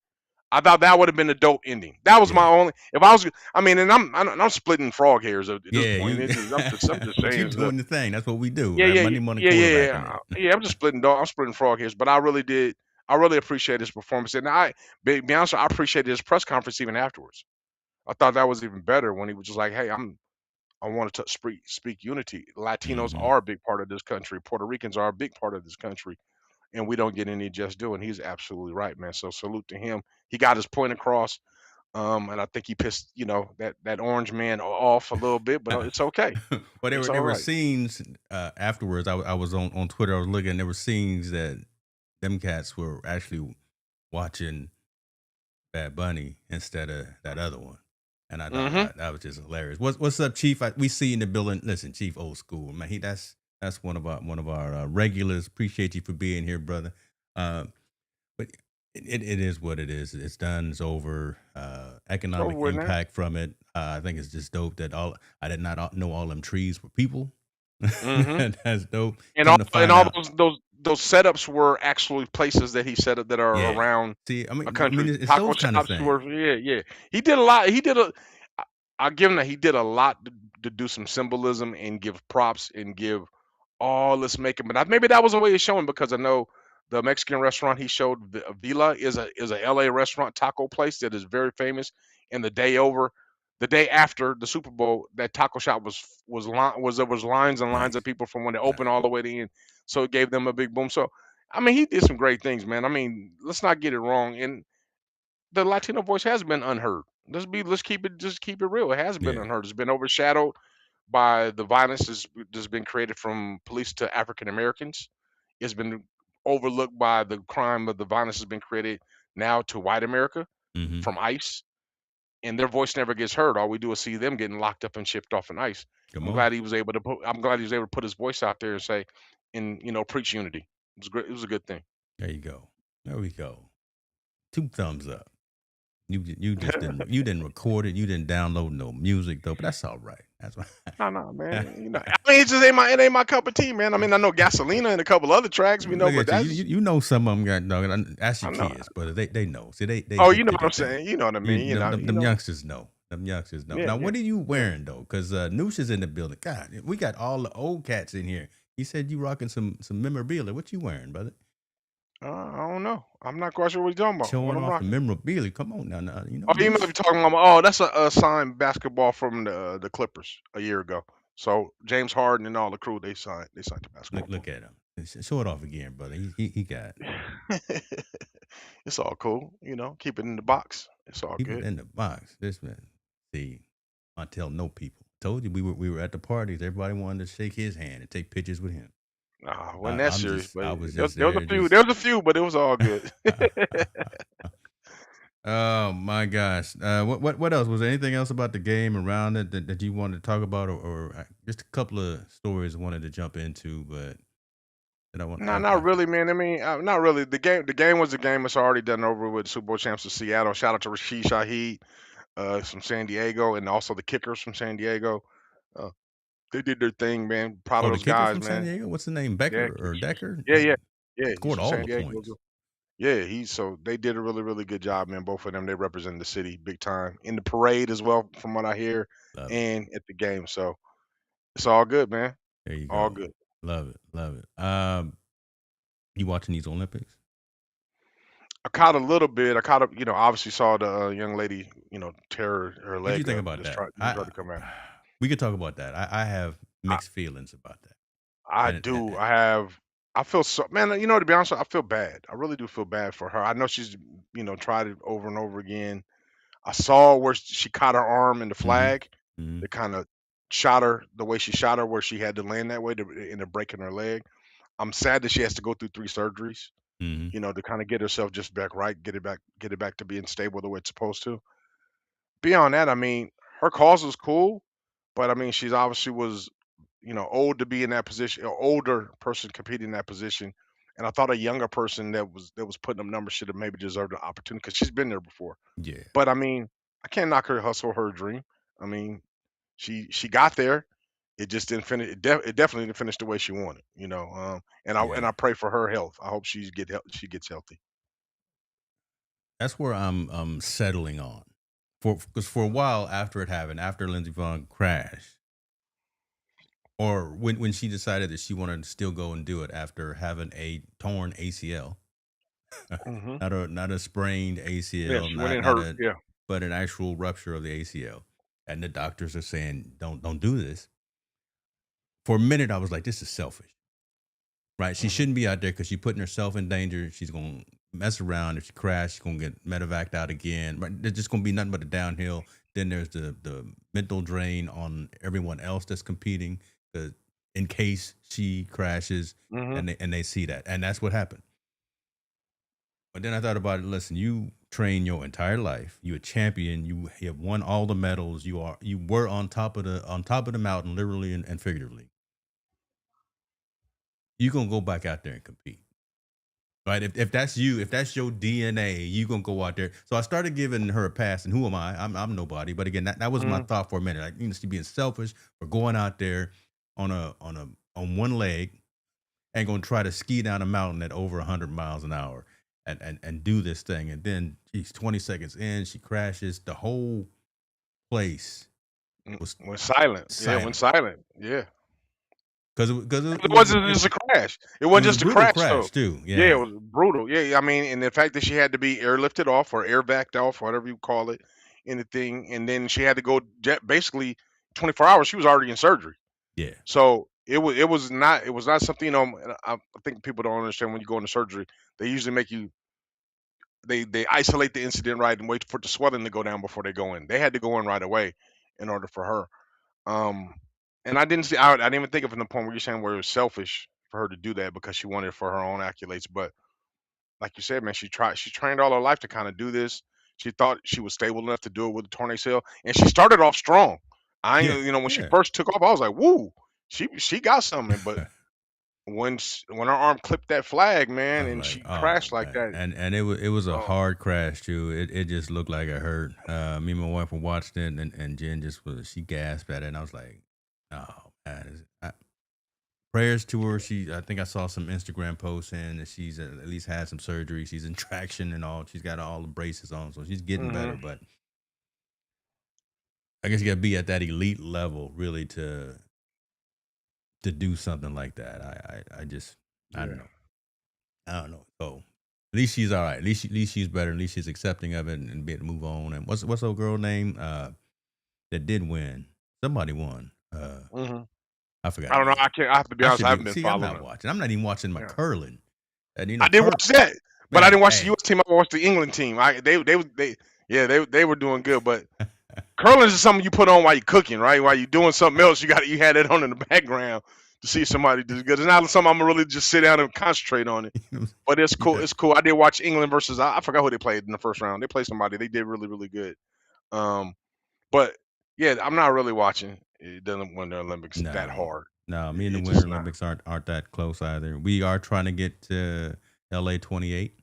I thought that would have been a dope ending. That was my yeah, only. If I was, I mean, and I'm splitting frog hairs at this yeah. point. You, I'm just but you saying stuff. doing the thing. That's what we do, Yeah, right? yeah, Monday morning yeah. quarterbacking it. Yeah, I'm just splitting dog. I'm splitting frog hairs, but I really did. I really appreciate his performance, and be honest, I appreciated his press conference even afterwards. I thought that was even better when he was just like, "Hey, I wanted to speak unity. Latinos Hmm. are a big part of this country. Puerto Ricans are a big part of this country, and we don't get any just due." And he's absolutely right, man. So salute to him. He got his point across, and I think he pissed that orange man off a little bit, but it's okay. Well, It's all there were right. scenes afterwards. I was on Twitter. I was looking. There were scenes that them cats were actually watching Bad Bunny instead of that other one, and I thought Hmm. that was just hilarious. What's up, Chief? We see you in the building. Listen, Chief, old school man. That's one of our regulars. Appreciate you for being here, brother. Uh, but it is what it is. It's done. It's over. It's over Economic with now. impact from it. I think it's just dope that all I did not know all them trees were people. Hmm. That's dope. And Come to find all out, those setups were actually places that he set up that are yeah. around See, a I mean, country. it's Taco those kind of shops things. were yeah. He did a lot. I I'll give him that he did a lot to do some symbolism and give props and give all this making. But maybe that was a way of showing because I know the Mexican restaurant he showed Vila is a LA restaurant taco place that is very famous. And the day after the Super Bowl, that taco shop there was lines and lines of Nice, people from when they nice. opened all the way to end. So it gave them a big boom. So I mean, he did some great things, man. I mean, let's not get it wrong. And the Latino voice has been unheard. Let's keep it real. It has been Yeah. unheard. It's been overshadowed by the violence that's been created from police to African Americans. It's been overlooked by the crime of the violence has been created now to white America Hmm. from ICE, and their voice never gets heard. All we do is see them getting locked up and shipped off in ICE. Come on. I'm glad he was able to put his voice out there and say, and preach unity. It was great. It was a good thing. There you go. There we go. Two thumbs up. You just didn't record it. You didn't download no music though, but that's all right. That's why. No, man. I mean, it ain't my cup of tea, man. I mean, I know Gasolina and a couple other tracks, Look but at you. that's You know some of them got dog. Ask your I know. kids, but they know. See, Oh, you know what I'm saying. You know what I you mean. You know, them youngsters know. Them youngsters know. yeah, Now, yeah, what are you yeah. wearing though? Because Noosh is in the building. God, we got all the old cats in here. He said you rocking some memorabilia. What you wearing, brother? I don't know. I'm not quite sure what you're talking about. What Showing I'm off the rocking. memorabilia. Come on now. You know Oh, you might Noosh. be talking about. Oh, that's a signed basketball from the Clippers a year ago. So James Harden and all the crew they signed the basketball Look at him. Show it off again, brother. He got for him. It's all cool. Keep it in the box. It's all keep it good. in the box. This man. See, I tell no people. Told you we were at the parties. Everybody wanted to shake his hand and take pictures with him. Nah, wasn't that serious, but I was there, just there was a there few. just There was a few, but it was all good. oh my gosh. What else? Was there anything else about the game around it that you wanted to talk about or just a couple of stories I wanted to jump into, but that I want No, not really, man. I mean, not really. The game was the game. It's already done over with. Super Bowl champs of Seattle. Shout out to Rashid Shaheed. from San Diego, and also the kickers from San Diego. Uh, they did their thing, man. Proud Oh, of the those kicker guys, from San man. Diego? What's the name? Yeah, Becker or kickers. Decker? Yeah, yeah, yeah. He's Scored from all San the Diego. points. Yeah, they did a really, really good job, man. Both of them, they represent the city big time in the parade as well, from what I hear, Love it. and at the game. So it's all good, man. There you All go. good. Love it. Love it. You watching these Olympics? I caught a little bit. I caught up, obviously saw the young lady, tear her What do you leg think up. about that? Just try to come out. We could talk about that. I have I, mixed feelings about that. I And, and, do. and I feel so, man. To be honest, I feel bad. I really do feel bad for her. I know she's, tried it over and over again. I saw where she caught her arm in the hmm flag. hmm That kind of shot her the way she shot her, where she had to land that way to end up breaking her leg. I'm sad that she has to go through 3 surgeries, hmm to kind of get herself just back right, get it back to being stable the way it's supposed to. Beyond that, I mean, her cause was cool, but I mean, she's obviously was, old to be in that position, an older person competing in that position. And I thought a younger person that was putting up numbers should have maybe deserved an opportunity because she's been there before. Yeah. But I mean, I can't knock her hustle, her dream. I mean, she got there. It just didn't finish. It definitely didn't finish the way she wanted. And I Yeah. and I pray for her health. I hope she gets healthy. That's where I'm settling on. Because for a while after it happened, after Lindsey Vonn crashed, or when she decided that she wanted to still go and do it after having a torn ACL, Hmm. not a sprained Yeah, ACL, she went in not hurt. a Yeah. but an actual rupture of the ACL, and the doctors are saying don't do this. For a minute, I was like, this is selfish, right? She Hmm. shouldn't be out there because she's putting herself in danger. She's gonna mess around. If she crashes, she's gonna get medevaced out again. Right? There's just gonna be nothing but a downhill. Then there's the mental drain on everyone else that's competing, uh, in case she crashes, Hmm. and they see that, and that's what happened. But then I thought about it. Listen, you train your entire life. You're a champion. You have won all the medals. You were on top of the mountain, literally and figuratively. You're gonna go back out there and compete. Right? If that's you, if that's your DNA, you gonna go out there. So I started giving her a pass, and who am I? I'm nobody. But again, that was my Hmm. thought for a minute. Like, she being selfish for going out there on one leg and gonna try to ski down a mountain at over 100 miles an hour and do this thing. And then she's 20 seconds in, she crashes. The whole place was Went silent. Yeah, went silent silent. Yeah. because It wasn't just a crash. It it wasn't was a just a brutal crash though. crash too. Yeah, it Yeah, was brutal. Yeah, I mean, and the fact that she had to be airlifted off or air vac off, whatever you call it, anything, and then she had to go basically 24 hours. She was already in surgery, yeah, so it was not something. And I think people don't understand when you go into surgery. They usually make you they isolate the incident right and wait for the swelling to go down before they go in. They had to go in right away in order for her. Um, and I didn't even think of it from the point where you're saying where it was selfish for her to do that because she wanted it for her own accolades. But like you said, man, she trained all her life to kind of do this. She thought she was stable enough to do it with the tornado cell, and she started off strong. yeah, When she yeah. first took off, I was like, "Woo, she got something." But when her arm clipped that flag, I man, was and like, she oh crashed like man, that, and it was a oh, hard crash too. It just looked like it hurt. Me and my wife were watching it, and Jen she gasped at it, and I was like, oh man, prayers to her. I think I saw some Instagram posts saying that she's at least had some surgery. She's in traction and all. She's got all the braces on, so she's getting better. hmm But I guess you got to be at that elite level really to do something like that. I just I don't yeah. know. I don't know. So at least she's all right. At least she's better. At least she's accepting of it and be able to move on. And what's the old girl name that did win? Somebody won. hmm I forgot I her don't know. name. I have to be I honest. should I be. haven't been See, I'm following not it. watching. I'm not even watching my Yeah. curling. And I did watch that, but I man, didn't watch the hey, U.S. team. I watched the England team. Yeah, they were doing good. But curling is something you put on while you're cooking, right? While you're doing something else, you had it on in the background to see somebody do good. It's not something I'm gonna really just sit down and concentrate on it. But it's cool. yeah, It's cool. I did watch England versus I forgot who they played in the first round. They played somebody. They did really really good. Um, but yeah, I'm not really watching. It doesn't win the Olympics that no, hard. no. Me and the It Winter just not. Olympics aren't that close either. We are trying to get to LA 28.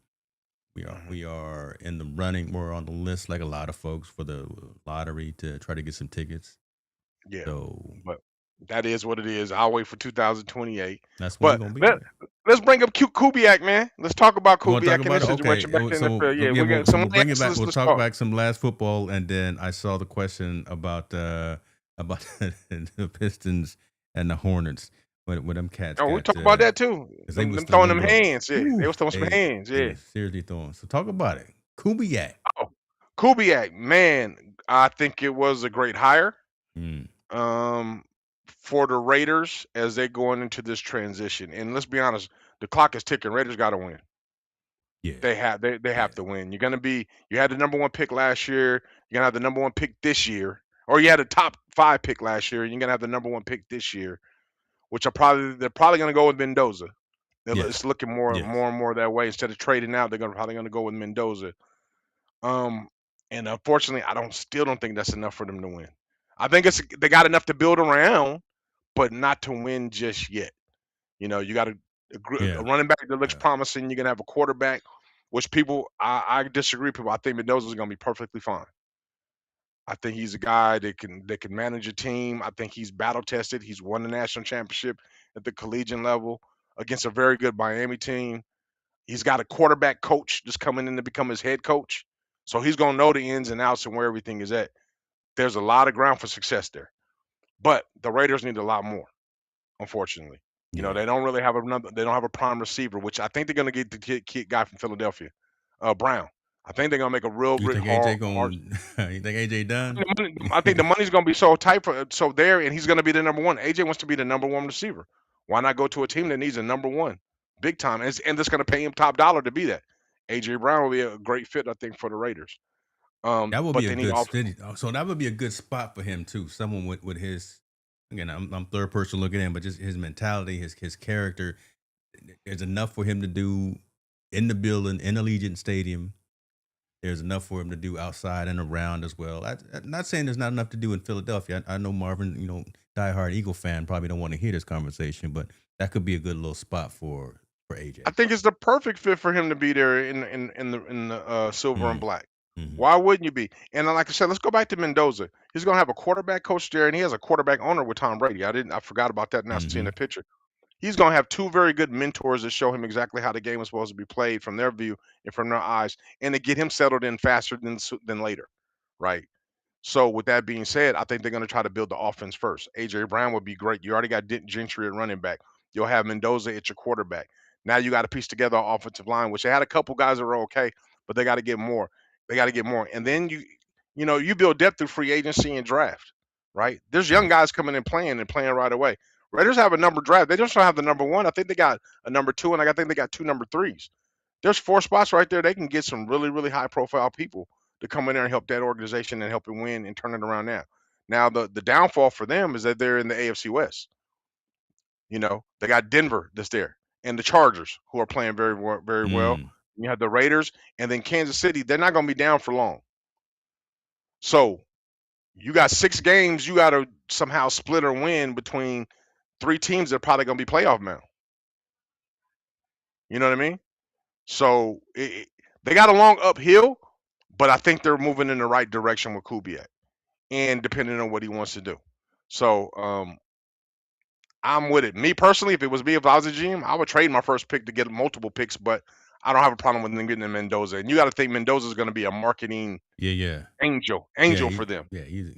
Mhm. We are in the running. We're on the list like a lot of folks for the lottery to try to get some tickets. Yeah, So but that is what it is. I'll wait for 2028. that's when we're But gonna be let there. let's bring up Kubiak, man. Let's talk about You want to talk Kubiak in about this it? Okay. situation back in the NFL. Yeah, Yeah, we got so someone we'll bring it else. back. Let's We'll let's talk talk. back some last football, and then I saw the question about the Pistons and the Hornets when them cats Oh, we got talk about that too. because they Them was throwing throwing, them bro. hands. Yeah, they Ooh, was throwing some hands. they Yeah. was seriously throwing. So talk about it. Kubiak. Oh, Kubiak, man, I think it was a great hire. Mm, Um, for the Raiders as they going into this transition. And let's be honest, the clock is ticking. Raiders got to win. yeah, They yeah, have to win. You're gonna be you had the number one pick last year. You're gonna have the number one pick this year, or you had a top five pick last year. You're gonna have the number one pick this year, which they're probably gonna go with Mendoza. yes, It's looking more yes. and more that way. Instead of trading out, probably gonna go with Mendoza. Um, and unfortunately, I don't think that's enough for them to win. I think they got enough to build around, but not to win just yet. You know, you got a Yeah, running back that looks yeah, promising. You're gonna have a quarterback, which I disagree. People, I think Mendoza is gonna be perfectly fine. I think he's a guy that can manage a team. I think he's battle tested. He's won the national championship at the collegiate level against a very good Miami team. He's got a quarterback coach just coming in to become his head coach, so he's gonna know the ins and outs and where everything is at. There's a lot of ground for success there, but the Raiders need a lot more. Unfortunately. You know, yeah. they don't really have another. They don't have a prime receiver, which I think they're going to get the kid guy from Philadelphia, Brown. I think they're going to make a real, You real think AJ hard. going? You think AJ done? I think the money's going to be so tight so there, and he's going to be the number one. AJ wants to be the number one receiver. Why not go to a team that needs a number one, big time, and that's going to pay him top dollar to be that. AJ Brown will be a great fit, I think, for the Raiders. That would be But a they need good off. city. So that would be a good spot for him too. Someone with his again, I'm third person looking in, but just his mentality, his character. There's enough for him to do in the building, in Allegiant Stadium. There's enough for him to do outside and around as well. I'm not saying there's not enough to do in Philadelphia. I know Marvin, diehard Eagle fan, probably don't want to hear this conversation, but that could be a good little spot for AJ. I think it's the perfect fit for him to be there in the silver and Mm, black. hmm. Why wouldn't you be? And like I said, let's go back to Mendoza. He's gonna have a quarterback coach there, and he has a quarterback owner with Tom Brady. I forgot about that now seeing the Hmm. picture. He's gonna have two very good mentors that show him exactly how the game is supposed to be played from their view and from their eyes, and to get him settled in faster than later, right? So with that being said, I think they're going to try to build the offense first. AJ Brown would be great. You already got Gentry at running back. You'll have Mendoza at your quarterback. Now you got to piece together an offensive line, which they had a couple guys that were okay, but they got to get more. They got to get more, and then you build depth through free agency and draft. Right? There's young Right. guys coming in playing right away. Raiders have a number draft. They just don't have the number one. I think they got a number two, and I think they got two number threes. There's four spots right there. They can get some really, really high profile people to come in there and help that organization and help it win and turn it around now. Now the downfall for them is that they're in the AFC West. You know, they got Denver that's there and the Chargers who are playing very well. Mm, You have the Raiders and then Kansas City. They're not going to be down for long. So you got 6 games. You got to somehow split or win between three teams that are probably going to be playoff bound. You know what I mean? So they got a long uphill, but I think they're moving in the right direction with Kubiak, and depending on what he wants to do. So I'm with it. Me personally, if I was a GM, I would trade my first pick to get multiple picks, but I don't have a problem with them getting in Mendoza. And you got to think Mendoza is going to be a marketing yeah, yeah, yeah. angel for them. He's a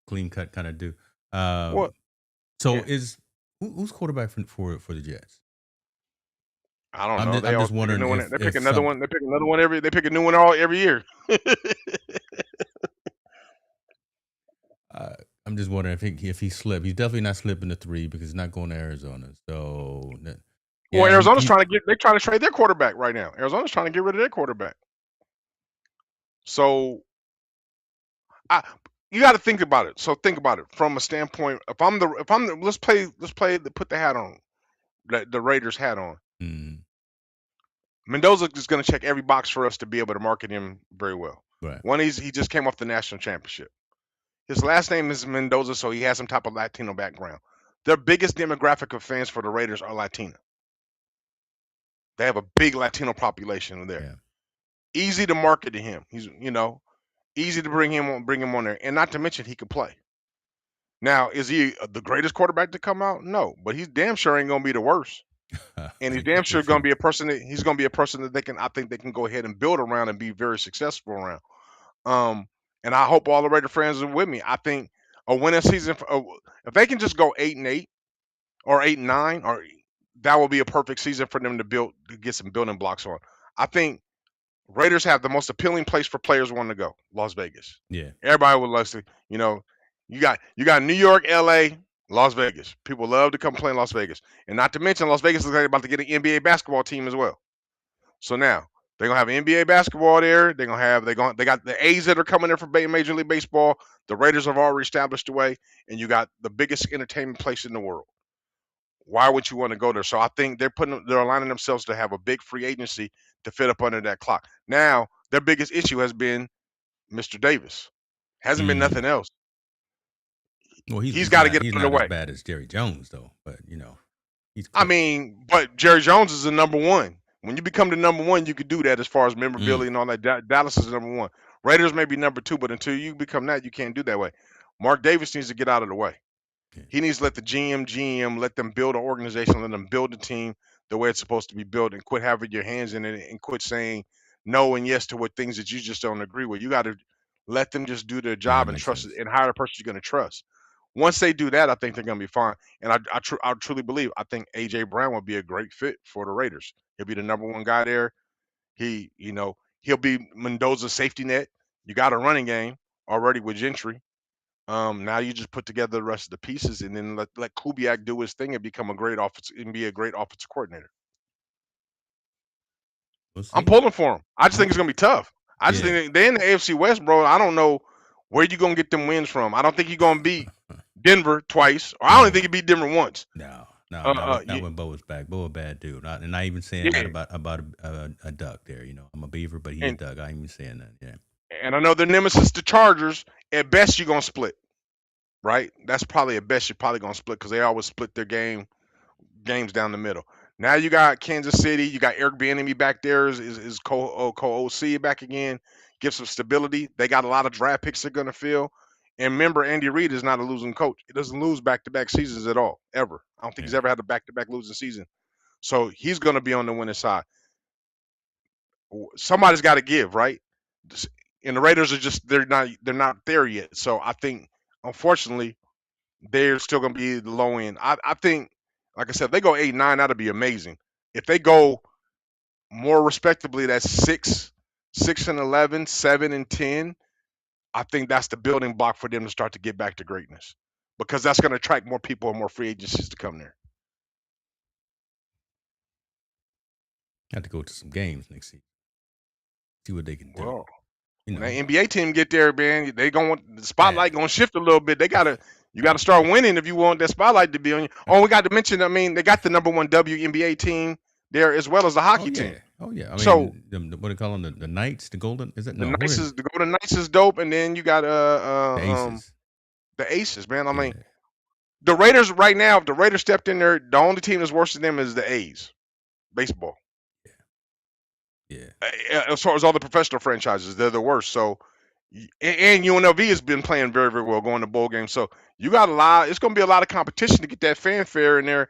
clean cut kind of dude. What? So Yeah, who's quarterback for the Jets? I don't know. They I'm just always pick a wondering new one. They pick if another some one. They pick another one every. They pick a new one every year. Uh, I'm just wondering if he slipped. He's definitely not slipping the three because he's not going to Arizona. So Well, yeah, Arizona's trying to get. They're trying to trade their quarterback right now. Arizona's trying to get rid of their quarterback. So I you got to think about it. So think about it from a standpoint. If I'm the let's play put the hat on the Raiders hat on. mm, Mendoza is going to check every box for us to be able to market him very well. right. One, he just came off the national championship. His last name is Mendoza, so he has some type of Latino background. Their biggest demographic of fans for the Raiders are Latina. They have a big Latino population there. Yeah, easy to market to him. He's easy to bring him on there, and not to mention he could play. Now, is he the greatest quarterback to come out? No, but he's damn sure ain't gonna be the worst, and he's Ain't damn that the sure gonna truth? be a person that he's gonna be a person that I think they can go ahead and build around and be very successful around. Um, and I hope all the Raider fans are with me. I think a winning season, if they can just go 8-8 or 8-9, or that will be a perfect season for them to get some building blocks on. I think Raiders have the most appealing place for players wanting to go, Las Vegas. Yeah. Everybody would love to, you got New York, LA, Las Vegas. People love to come play in Las Vegas. And not to mention Las Vegas is about to get an NBA basketball team as well. So now they're gonna have NBA basketball there. They got the A's that are coming there for Major League Baseball. The Raiders have already established the way, and you got the biggest entertainment place in the world. Why would you want to go there? So I think they're aligning themselves to have a big free agency to fit up under that clock. Now their biggest issue has been Mr. Davis. Hasn't been Hmm. nothing else. Well, He's got to get he's not as underway. bad as Jerry Jones though, but he's I close. mean, but Jerry Jones is the number one. When you become the number one, you could do that as far as Mm. memorability and all that. Dallas is number one. Raiders may be number two, but until you become that, you can't do that way. Mark Davis needs to get out of the way. Yeah. He needs to let the GM let them build an organization, let them build a team the way it's supposed to be built, and quit having your hands in it and quit saying no and yes to what things that you just don't agree with. You got to let them just do their Yeah, that job and makes trust sense. and hire a person you're going to trust. Once they do that, I think they're going to be fine. And I truly believe I think AJ Brown will be a great fit for the Raiders. He'll be the number one guy there. He'll be Mendoza's safety net. You got a running game already with Gentry. Now you just put together the rest of the pieces and then let Kubiak do his thing and become be a great offensive coordinator. We'll I'm see. pulling for him. I just think it's Okay. gonna be tough. I just Yeah. think they're in the AFC West, bro. I don't know where you gonna get them wins from. I don't think you're gonna beat Denver twice, or I don't even No. think you beat Denver once. No. No. Not You, when Bo was back. Bo a bad dude. And not even saying that yeah, about a duck there. I'm a beaver, but he a and duck. I ain't even saying that. Yeah. I know their nemesis, the Chargers. At best, you're gonna split, right? That's probably at best you're probably gonna split because they always split their games down the middle. Now you got Kansas City. You got Eric Bieniemy back there is co OC back again. Give some stability. They got a lot of draft picks they're gonna fill. And remember, Andy Reid is not a losing coach. He doesn't lose back to back seasons at all, ever. I don't think he's Yeah. ever had a back to back losing season. So he's gonna be on the winning side. Somebody's got to give, right? And the Raiders are just they're not there yet. So I think unfortunately they're still going to be the low end. I think, like I said, if they go 8-9, that'd be amazing. If they go more respectably, that's 6-11, 7-10. I think that's the building block for them to start to get back to greatness because that's going to attract more people and more free agencies to come there. Have to go to some games next season. See what they can do. Well, You when that know. NBA team get there, man, they going want the Yeah. spotlight going to shift a little bit. You got to start winning if you want that spotlight to be on you. Oh, we got to mention, I mean, they got the number one WNBA team there as well as the Oh hockey yeah. team. Oh yeah. I So mean, what do they call them? The Knights, the Golden? Is it the no? Who is it? The Golden Knights is dope, and then you got The Aces. the Aces, man. I mean, Yeah. the Raiders right now. If the Raiders stepped in there, the only team that's worse than them is the A's, baseball. Yeah. As far as all the professional franchises, they're the worst. So, and UNLV has been playing very, very well, going to bowl games. So you got a lot. It's going to be a lot of competition to get that fanfare in there.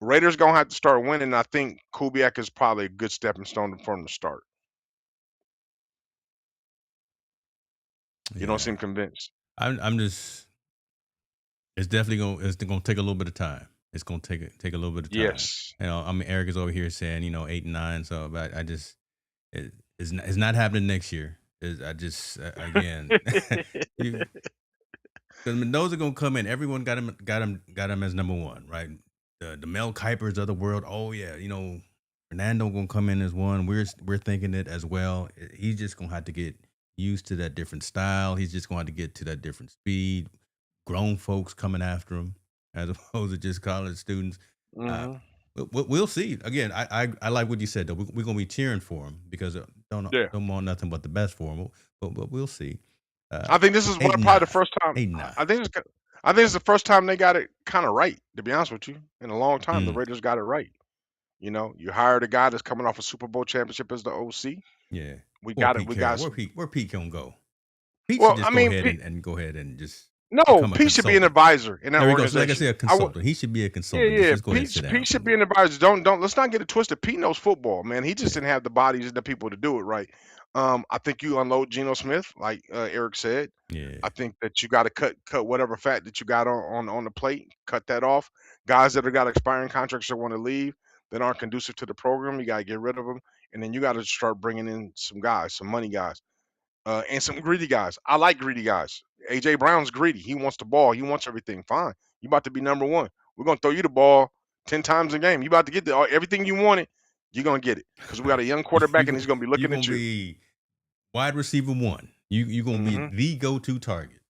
Raiders going to have to start winning. I think Kubiak is probably a good stepping stone for them to start. You don't Yeah. seem convinced. I'm just. It's definitely gonna take a little bit of time. It's gonna take a little bit of time. Yes. I mean, Eric is over here saying 8 and 9. So, but I just it's not happening next year. I just again, you because Mendoza gonna come in. Everyone got him as number one, right? The Mel Kipers of the world. Oh yeah, Fernando gonna come in as one. We're thinking it as well. He's just gonna have to get used to that different style. He's just gonna have to get to that different speed. Grown folks coming after him as opposed to just college students. Uh, Hmm. we'll see. Again, I like what you said though. We're gonna be cheering for him because Yeah. don't want nothing but the best for him. But we'll see. I Uh, think this is eight and probably the nine, first time. 8 and 9. I think it's the first time they got it kind of right. To be honest with you, in a long time, the Mm, Raiders got it right. You hired a guy that's coming off a Super Bowl championship as the OC. yeah, We Poor got it. Pete We Carroll. got some. Where Pete gonna go? Pete should Well, I just go mean, ahead and go ahead and just no, become a Pete should be an consultant. advisor in that There we go. So like I organization. said, a consultant. He should be a Yeah, consultant. yeah. Just go ahead and sit down Pete should be somewhere. an advisor. Don't let's not get it twisted. Pete knows football, man. He just Yeah. didn't have the bodies and the people to do it right. I think you unload Geno Smith, like Eric said. Yeah. I think that you got to cut whatever fat that you got on the plate. Cut that off. Guys that have got expiring contracts that want to leave that aren't conducive to the program, you got to get rid of them, and then you got to start bringing in some guys, some money guys, and some greedy guys. I like greedy guys. AJ Brown's greedy. He wants the ball. He wants everything. Fine. You about to be number one. We're gonna throw you the ball 10 times a game. You about to get everything you wanted. You're gonna get it because we got a young quarterback and he's gonna be You're looking gonna at you. be wide receiver one. You're gonna hmm be the go-to target.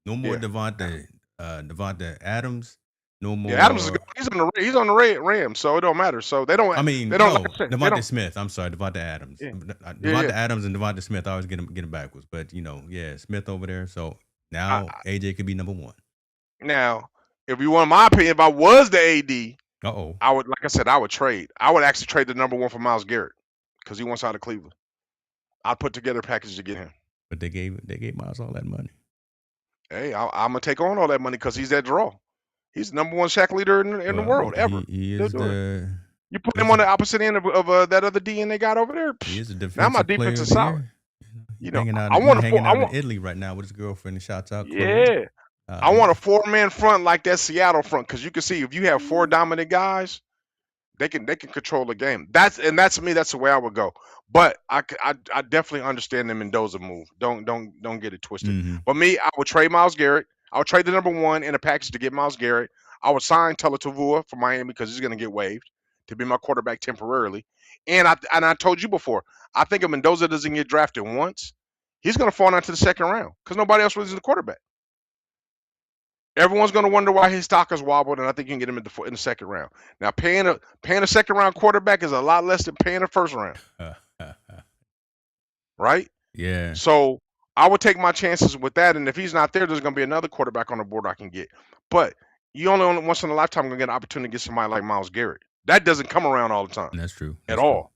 No more Yeah. Devonta Adams. No Yeah. Adams is more. going. He's on the Rams, so it don't matter. So they don't. I mean, They don't. no, Like I said, they Devonta don't. Smith. I'm sorry, Devonta Adams. Yeah. Devonta Yeah. Adams and Devonta Smith. I always get them backwards, but Smith over there. So now AJ could be number one. Now, if you want my opinion, if I was the AD, Uh-oh. I would, like I said, I would trade. I would actually trade the number one for Myles Garrett because he wants out of Cleveland. I'd put together a package to get him. But they gave Miles all that money. Hey, I'm gonna take on all that money because he's that draw. He's the number one sack leader in the world ever. He is You put him on the opposite end of that other D and they got over there. He is a defensive Now my player defense is of the solid. year. You know, hanging out, I want hanging out in Italy right now with his girlfriend. Shouts out. Yeah, I want a 4-man front like that Seattle front because you can see if you have 4 dominant guys, they can control the game. That's me. That's the way I would go. But I definitely understand the Mendoza move. Don't get it twisted. Mm-hmm. But me, I would trade Myles Garrett. I would trade the number one in a package to get Myles Garrett. I would sign Tua Tagovailoa for Miami because he's going to get waived to be my quarterback temporarily. And I told you before, I think if Mendoza doesn't get drafted once, he's going to fall into the second round because nobody else was the quarterback. Everyone's going to wonder why his stock is wobbled, and I think you can get him in the second round. Now, paying a second round quarterback is a lot less than paying a first round, right? Yeah. So I would take my chances with that, and if he's not there, there's going to be another quarterback on the board I can get. But you only once in a lifetime going to get an opportunity to get somebody like Myles Garrett. That doesn't come around all the time. That's true. At all.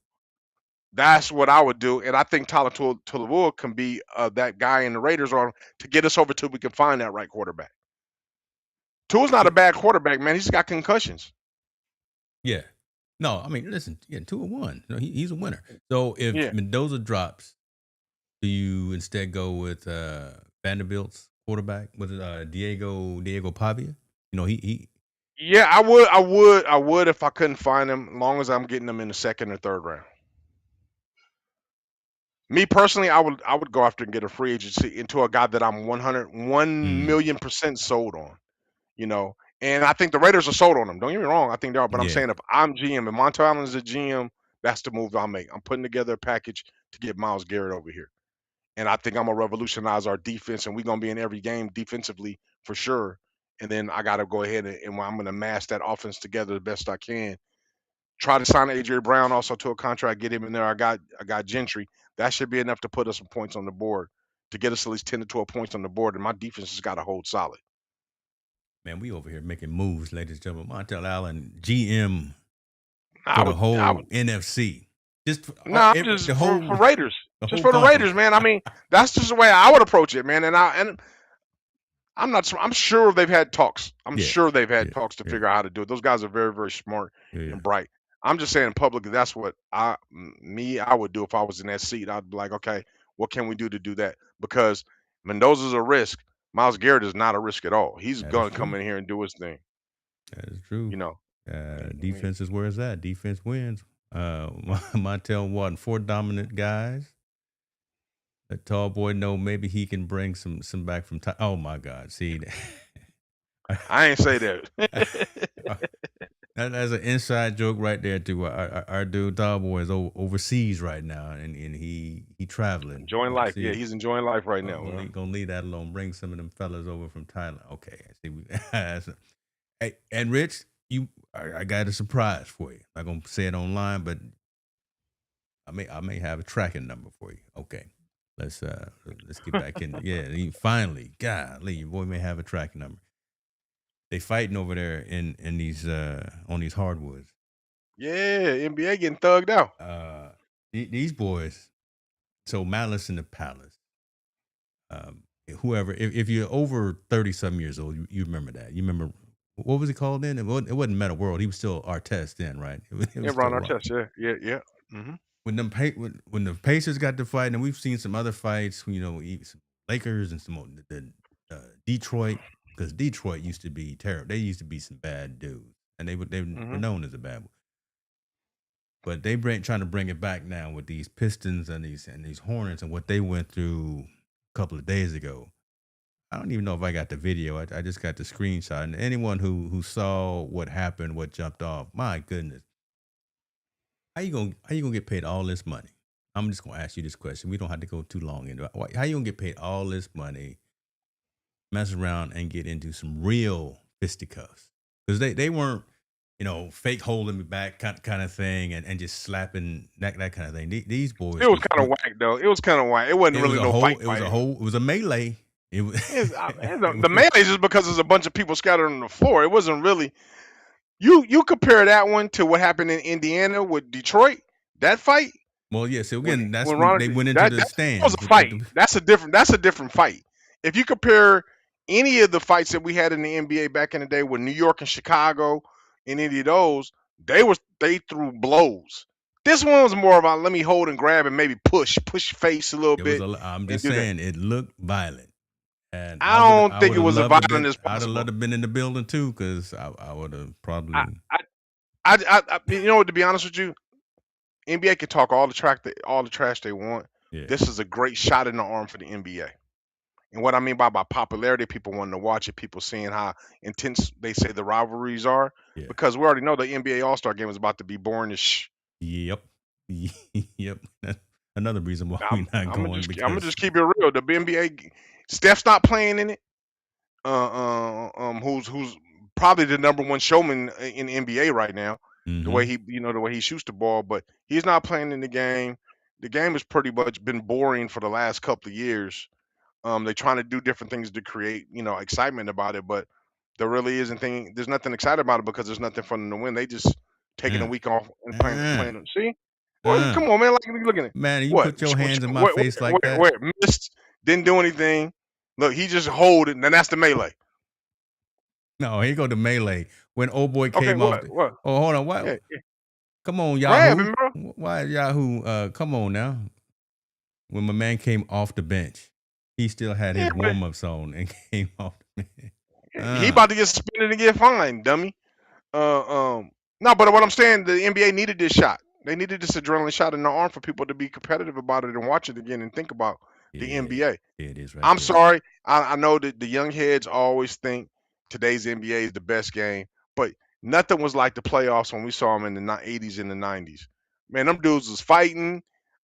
That's what I would do, and I think Tyler Tagovailoa can be that guy in the Raiders arm to get us over till we can find that right quarterback. Tua's not a bad quarterback, man. He's got concussions. Yeah. No, I mean, listen, Tua won. He's a winner. So if Mendoza drops, do you instead go with Vanderbilt's quarterback? Was it Diego Pavia? He. Yeah, I would if I couldn't find him, as long as I'm getting them in the second or third round. Me personally, I would go after and get a free agency into a guy that I'm 1,000,000% sold on. And I think the Raiders are sold on him. Don't get me wrong, I think they are. But I'm saying if I'm GM and Monte Allen is a GM, that's the move I'll make. I'm putting together a package to get Myles Garrett over here. And I think I'm going to revolutionize our defense, and we're going to be in every game defensively for sure. And then I got to go ahead and I'm going to mash that offense together the best I can. Try to sign AJ Brown also to a contract, get him in there. I got Gentry. That should be enough to put us some points on the board, to get us at least 10 to 12 points on the board. And my defense has got to hold solid. Man, we over here making moves, ladies and gentlemen. Montel Allen, GM for the whole NFC. Just for Raiders. Just for the Raiders, man. I mean, that's just the way I would approach it, man. And I'm sure they've had talks. I'm sure they've had talks to figure out how to do it. Those guys are very, very smart and bright. I'm just saying publicly, that's what I would do if I was in that seat. I'd be like, okay, what can we do to do that? Because Mendoza's a risk. Myles Garrett is not a risk at all. He's going to come in here and do his thing. That is true. Defense is where it's at. Defense wins. Montel Watson, 4 dominant guys. That tall boy know maybe he can bring some back from time. Oh my God! See, I ain't say that. That's an inside joke right there too. Our dude tall boy is overseas right now, and he traveling, enjoying life. Yeah, he's enjoying life right now. Gonna leave that alone. Bring some of them fellas over from Thailand. Okay, hey, and Rich, I got a surprise for you. I'm not gonna say it online, but I may have a tracking number for you. Okay. Let's get back in. Yeah, finally, golly, your boy may have a tracking number. They fighting over there in these on these hardwoods. Yeah, NBA getting thugged out. These boys, So Malice in the Palace. Whoever, if you're over 30 some years old, you remember that. You remember what was he called then? It wasn't Meta World. He was still Artest then, right? It Yeah, was Ron still Ron. Artest. Yeah. Mm-hmm. When the Pacers got to fight, and we've seen some other fights, some Lakers and some Detroit, because Detroit used to be terrible. They used to be some bad dudes, and they were known as a bad one. But trying to bring it back now with these Pistons and these Hornets and what they went through a couple of days ago. I don't even know if I got the video. I just got the screenshot. And anyone who saw what happened, what jumped off, my goodness, how you gonna get paid all this money? I'm just gonna ask you this question. We don't have to go too long into it. How you gonna get paid all this money, mess around and get into some real fisticuffs? Because they weren't, fake holding me back kind of thing and just slapping that kind of thing. These boys. It was kind of whack though. It was kind of whack. It wasn't really no fight. It was a melee. The melee is just because there's a bunch of people scattered on the floor. It wasn't really. You compare that one to what happened in Indiana with Detroit. That fight. Well, yeah. So again, that's when they went into the stands. That was a fight. That's a different fight. If you compare any of the fights that we had in the NBA back in the day with New York and Chicago and any of those, they threw blows. This one was more about let me hold and grab and maybe push face a little bit. I'm just saying it looked violent. And I don't think it was as violent as possible. I'd have loved to have been in the building too, because I would have probably. To be honest with you, NBA can talk all the trash they want. Yeah. This is a great shot in the arm for the NBA. And what I mean by popularity, people wanting to watch it, people seeing how intense they say the rivalries are. Yeah. Because we already know the NBA All-Star game is about to be boringish. Yep. That's another reason why we're not going. I'm gonna just keep it real. The NBA, Steph's not playing in it. Who's probably the number one showman in the NBA right now. Mm-hmm. The way he shoots the ball, but he's not playing in the game. The game has pretty much been boring for the last couple of years. They're trying to do different things to create, excitement about it, but there really isn't there's nothing exciting about it because there's nothing for them to win. They just taking a week off and playing them. See? Well, come on, man. Look at it. Man, you put your hands in my face like that. Wait, missed, didn't do anything. Look, he just hold it, and then that's the melee. No, here go the melee. When old boy came off. What? Oh, hold on. Why? Yeah. Come on, Yahoo. Him, bro. Why, Yahoo? Come on now. When my man came off the bench, he still had his warm-ups on and came off the bench. He about to get suspended and get fined, dummy. No, but what I'm saying, the NBA needed this shot. They needed this adrenaline shot in the arm for people to be competitive about it and watch it again and think about the NBA. It is right. I'm sorry. I know that the young heads always think today's NBA is the best game, but nothing was like the playoffs when we saw them in the 80s and the 90s. Man, them dudes was fighting.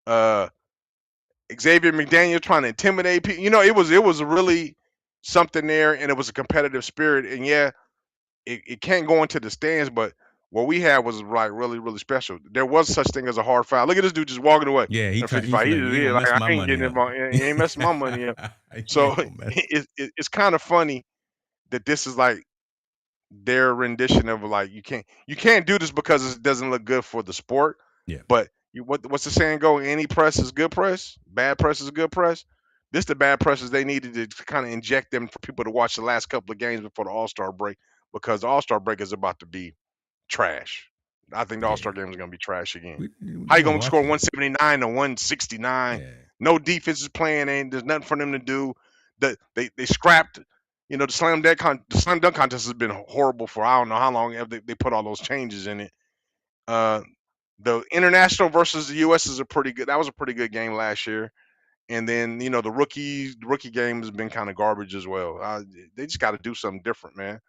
Xavier McDaniel trying to intimidate people. It was really something there, and it was a competitive spirit. And yeah, it can't go into the stands, but what we had was like really, really special. There was such thing as a hard foul. Look at this dude just walking away. Yeah, he ain't messing my money up. So it's kind of funny that this is like their rendition of like you can't do this because it doesn't look good for the sport. Yeah. But what's the saying go? Any press is good press. Bad press is good press. This the bad presses they needed to kind of inject them for people to watch the last couple of games before the All-Star break, because the All-Star break is about to be trash. I think the All-Star game is going to be trash again. How you going to score 179 to 169? Yeah. No defense is playing. There's nothing for them to do. They scrapped. The slam dunk contest has been horrible for I don't know how long. They put all those changes in it. The international versus the U.S. is that was a pretty good game last year. And then, the rookie game has been kind of garbage as well. They just got to do something different, man.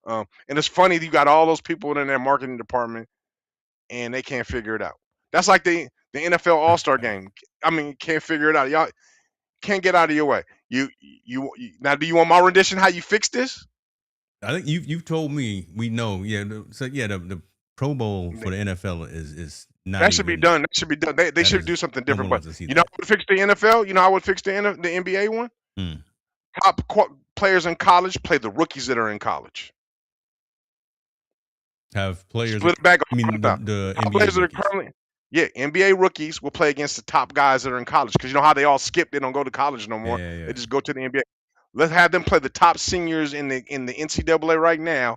And it's funny, you got all those people in their marketing department, and they can't figure it out. That's like the NFL All-Star game. I mean, can't figure it out. Y'all can't get out of your way. You now, do you want my rendition? How you fix this? I think you've told me. We know. Yeah. The Pro Bowl for the NFL is not. That should be done. That should be done. They should do something different. But how would fix the NFL? How would fix the NBA one? Top players in college play the rookies that are in college. Have players split it back. I mean, the NBA players that are currently Yeah, NBA rookies will play against the top guys that are in college because you know how they all skip; they don't go to college no more. Yeah, They yeah. just go to the NBA. Let's have them play the top seniors in the NCAA right now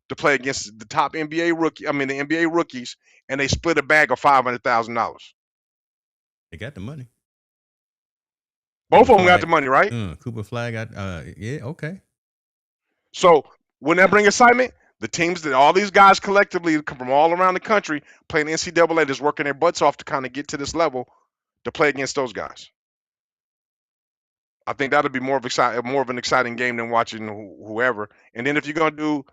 to play against the top NBA rookie. I mean the NBA rookies, and they split a bag of $500,000. They got the money. Both Cooper of them got the Flag. money, right? Cooper Flag got. Yeah. Okay. So wouldn't that bring excitement? The teams that all these guys collectively come from all around the country playing NCAA, just working their butts off to kind of get to this level to play against those guys. I think that'll be more of an exciting game than watching whoever. And then if you're gonna do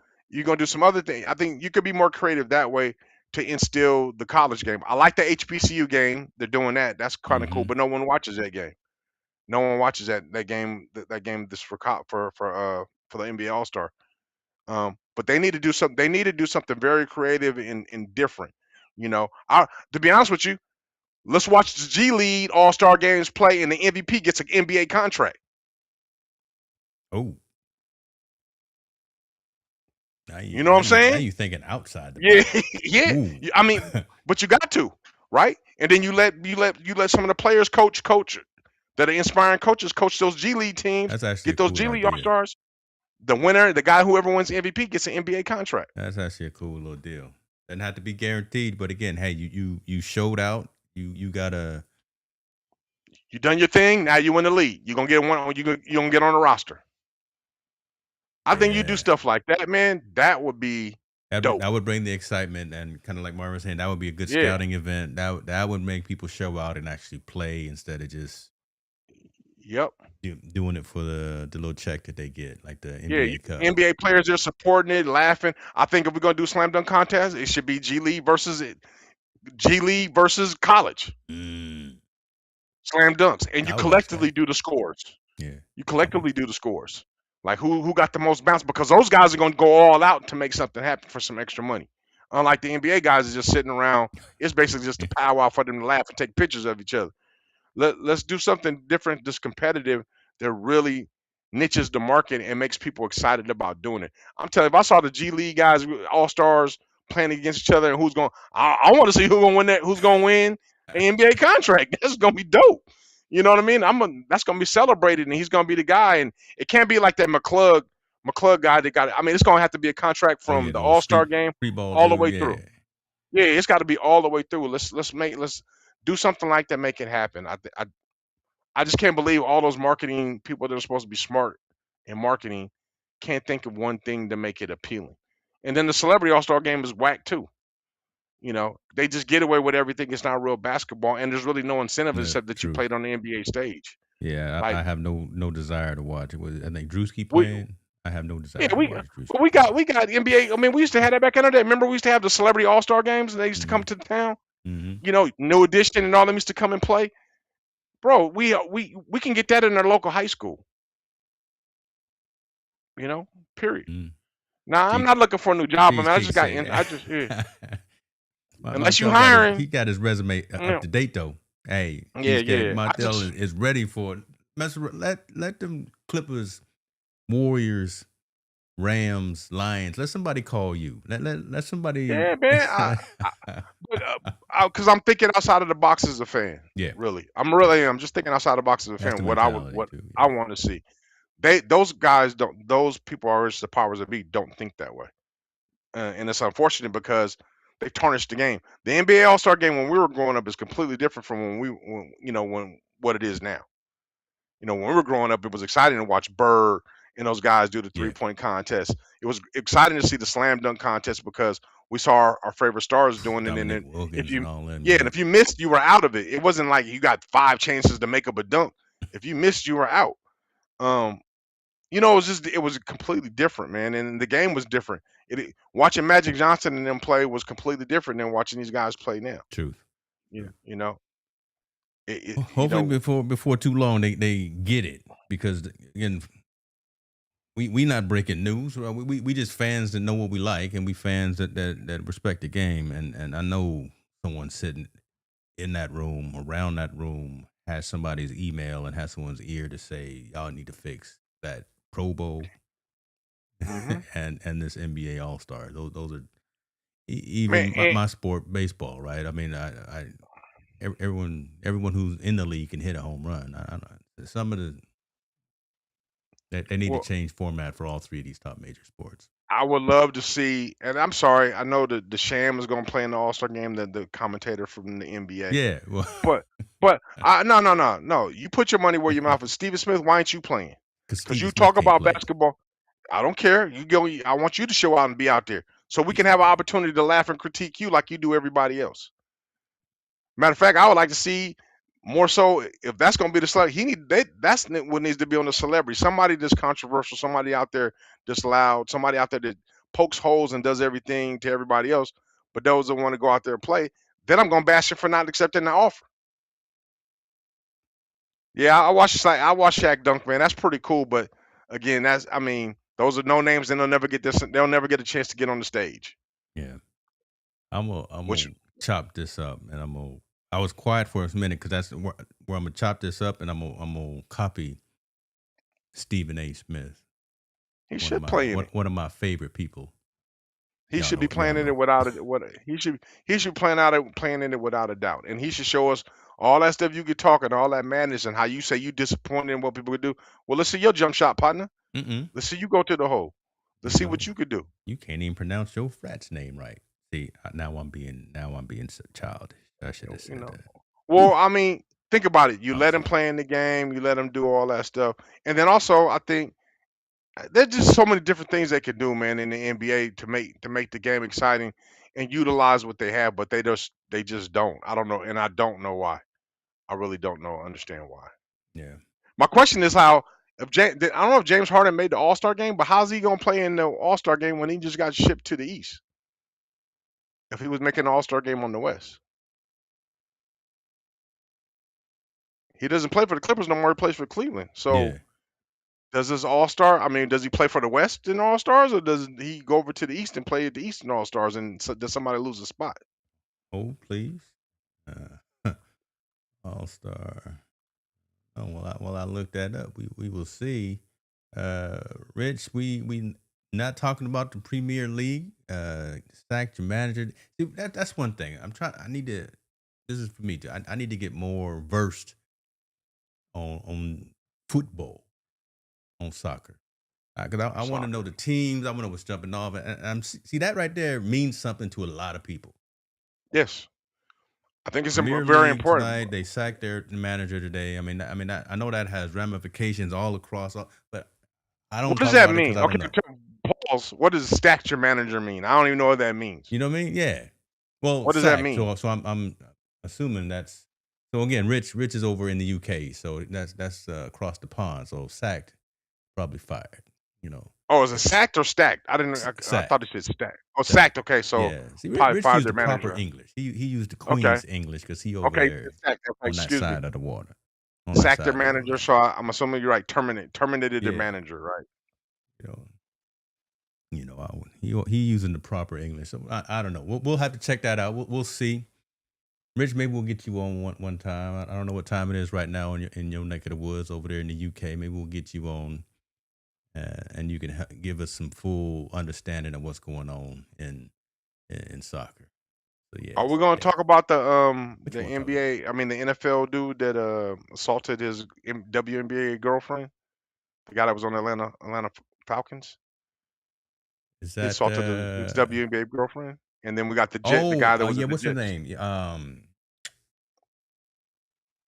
some other thing. I think you could be more creative that way to instill the college game. I like the HBCU game. They're doing that. That's kind of cool. Mm-hmm. But no one watches that game. No one watches that game. That game this for the NBA All Star. But they need to do something. They need to do something very creative and different. You know, to be honest with you, let's watch the G League All Star games play, and the MVP gets an NBA contract. Oh. Now You know what I'm now saying? you thinking outside the Yeah, box. yeah. Ooh. I mean, but you got to, right? And then you let some of the players coach that are inspiring coaches coach those G League teams, That's actually a get those cool G League All idea. Stars. The winner, the guy whoever wins the MVP gets an NBA contract. That's actually a cool little deal. Doesn't have to be guaranteed, but again, hey, you showed out. You gotta. You done your thing. Now you in the league. You gonna get one. You gonna get on the roster. I think you do Yeah. stuff like that, man. That would be dope. That would bring the excitement, and kind of like Marvin was saying, that would be a good Yeah. scouting event. That would make people show out and actually play instead of just Yep. doing it for the little check that they get, like the Yeah. NBA Cup. NBA players are supporting it, laughing. I think if we're gonna do slam dunk contest, it should be G League versus college. Slam dunks, and you I would watch collectively that. do the scores. Yeah. You collectively do the scores. Like who got the most bounce, because those guys are going to go all out to make something happen for some extra money. Unlike the NBA guys are just sitting around, it's basically just a powwow for them to laugh and take pictures of each other. Let's do something different, just competitive, that really niches the market and makes people excited about doing it. I'm telling you, if I saw the G League guys, All Stars playing against each other, and I want to see who's gonna win an NBA contract. That's gonna be dope. You know what I mean? That's gonna be celebrated, and he's gonna be the guy. And it can't be like that McClug guy that got it. I mean, it's gonna have to be a contract Oh from yeah, the those All Star game free ball all the dude. way Yeah. through. Yeah, it's got to be all the way through. Let's do something like that, make it happen. I just can't believe all those marketing people that are supposed to be smart in marketing can't think of one thing to make it appealing. And then the celebrity All Star game is whack too. You know, they just get away with everything. It's not real basketball, and there's really no incentive Yeah, except that you true. played on the NBA stage. Yeah, I Like have no desire to watch it. I think Drewski we, playing. I have no desire yeah, to we watch Drewski we play. got NBA. I mean, we used to have that back in the day. Remember, we used to have the celebrity All Star games, and they used to come to the town. You know, New Edition and all them used to come and play. Bro, we can get that in our local high school. You know, period. Now I'm Cheap, not looking for a new job. I mean, I cheesecake just got say. in. I just yeah. Unless you Montel hiring, he got his resume you up know, to date though. Hey, yeah. Montel is ready for it. Let them Clippers, Warriors, Rams, Lions. Let somebody call you. Let somebody. Yeah, man. Because I'm thinking outside of the box as a fan. Yeah, Really, I'm just thinking outside the box as a that's fan. the What mentality too. I want to see. Those guys don't. Those people are the powers that be don't think that way, and it's unfortunate because they tarnished the game. The NBA All Star game when we were growing up is completely different from when what it is now. You know, when we were growing up, it was exciting to watch Bird and those guys do the Yeah. 3-point contest. It was exciting to see the slam dunk contest because we saw our favorite stars doing it. And Dominic then Wilkins and all them. and if you missed, you were out of it. It wasn't like you got 5 chances to make up a dunk. If you missed, you were out. You know, it was completely different, man. And the game was different. Watching Magic Johnson and them play was completely different than watching these guys play now. Truth. You know, Hopefully before too long they get it, because again we not breaking news. We just fans that know what we like, and we fans that respect the game. And I know someone sitting in that room, around that room, has somebody's email and has someone's ear to say y'all need to fix that Pro Bowl and this NBA All Star. Those are Man, even my sport, baseball, right? I mean, everyone who's in the league can hit a home run. Some of the they need to well, change format for all three of these top major sports. I would love to see, and I'm sorry, I know that the Sham is going to play in the All Star game, the commentator from the NBA. Yeah, well, But no. You put your money where your mouth is. Steven Smith, why ain't you playing? because Because Stephen you Smith talk can't about play. basketball. I don't care. You go. I want you to show out and be out there, so we can have an opportunity to laugh and critique you like you do everybody else. Matter of fact, I would like to see more so if that's going to be the celebrity. That's what needs to be on the celebrity. Somebody that's controversial. Somebody out there that's loud. Somebody out there that pokes holes and does everything to everybody else. But those that want to go out there and play, then I'm going to bash it for not accepting the offer. Yeah, I watched Shaq dunk, man. That's pretty cool. But again, those are no names, and they'll never get this. They'll never get a chance to get on the stage. Yeah, I'm Which gonna chop this up, and I was quiet for a minute because that's where I'm gonna chop this up, and I'm gonna copy Stephen A. Smith, he should play in it. one of my favorite people. He should be Y'all playing in know. it without it. What he should playing in it without a doubt, and he should show us all that stuff you get talking, all that madness, and how you say you disappointed in what people could do. Well, let's see your jump shot, partner. Mm-mm. Let's see you go to the hole. Let's see what you could do. You can't even pronounce your frat's name right. See, now I'm being so childish. I should have said that. Well, I mean, think about it. You I'm let him sorry. play in the game. You let him do all that stuff, and then also I think there's just so many different things they can do, man, in the NBA to make the game exciting and utilize what they have, but they just don't. I don't know, and I don't know why. I really don't know, understand why. Yeah. My question is how if I don't know if James Harden made the All Star game, but how's he gonna play in the All Star game when he just got shipped to the East? If he was making the All Star game on the West, he doesn't play for the Clippers no more. He plays for Cleveland. So Yeah. does this All Star? I mean, does he play for the West in All Stars, or does he go over to the East and play at the Eastern All Stars? And does somebody lose a spot? Oh, please. All Star. Oh, well, I looked that up. We will see. Rich, we not talking about the Premier League. Sacked your manager. See, that's one thing. I need to. This is for me too. I need to get more versed on football, on soccer. Because I want to know the teams. I want to know what's jumping off. And see that right there means something to a lot of people. Yes, I think it's Premier very League important. tonight. They sacked their manager today. I know that has ramifications all across. But I don't What does talk that about it because mean? I Okay, don't know. pause. What does stature manager mean? I don't even know what that means. You know what I mean? Yeah. Well, What does that sacked. mean? So I'm assuming that's so again. Rich is over in the UK, so that's across the pond. So sacked, probably fired. You know, Oh, is it sacked or stacked? I thought sacked. it said stacked. Oh, sacked. Okay, so Yeah. See, probably Rich fired used their the proper manager. English. He used the Okay. Queen's English because he over Okay, there sacked. Okay, on that excuse me. side of the water. On that Sacked their side of the water. manager. So I'm assuming you're right. Terminated their Yeah. manager, right? You know. He using the proper English. So I don't know. We'll have to check that out. We'll see. Rich, maybe we'll get you on one time. I don't know what time it is right now in your neck of the woods over there in the UK. Maybe we'll get you on, and you can give us some full understanding of what's going on in soccer. So Are yes, we going to yeah. talk about the What you want to talk about? NBA? I mean, the NFL dude that assaulted his WNBA girlfriend, the guy that was on the Atlanta Falcons. Is He that assaulted his WNBA girlfriend, and then we got the guy that was yeah? at the What's her Jets. name?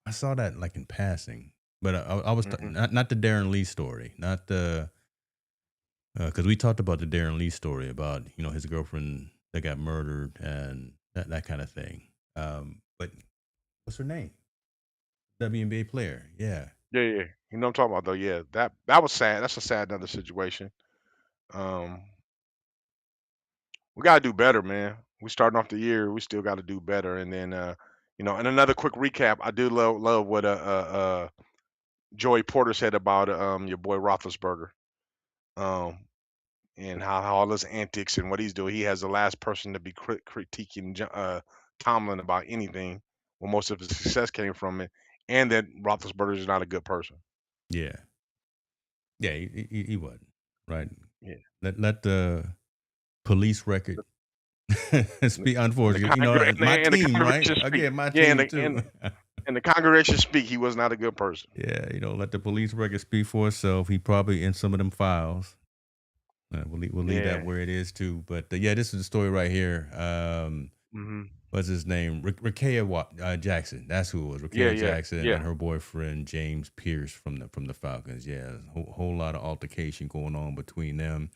I saw that like in passing, but I was Mhm. not the Darren Lee story, not the because we talked about the Darren Lee story about his girlfriend that got murdered and that kind of thing. But what's her name? WNBA player. Yeah. Yeah, yeah. You know what I'm talking about though. Yeah, that was sad. That's a sad another situation. Um, we gotta do better, man. We starting off the year, we still got to do better. And then, and another quick recap. I do love what Joey Porter said about your boy Roethlisberger, um, and how all his antics and what he's doing. He has the last person to be critiquing Tomlin about anything. Well, most of his success came from it, and that Roethlisberger is not a good person. Yeah. Yeah. He wasn't right. Yeah. Let the police record And the Unfortunately, you know, my and the team, right? congregation speak. Again, my Yeah, team too. and the congregation speak. He was not a good person. Yeah, you know, let the police record speak for itself. He probably in some of them files. We'll leave that Yeah. where it is too. But yeah, this is the story right here. Mhm. What's his name? Jackson. That's who it was. Yeah, Rakea yeah, Jackson and yeah. her boyfriend James Pierce from the Falcons. Yeah, whole lot of altercation going on between them.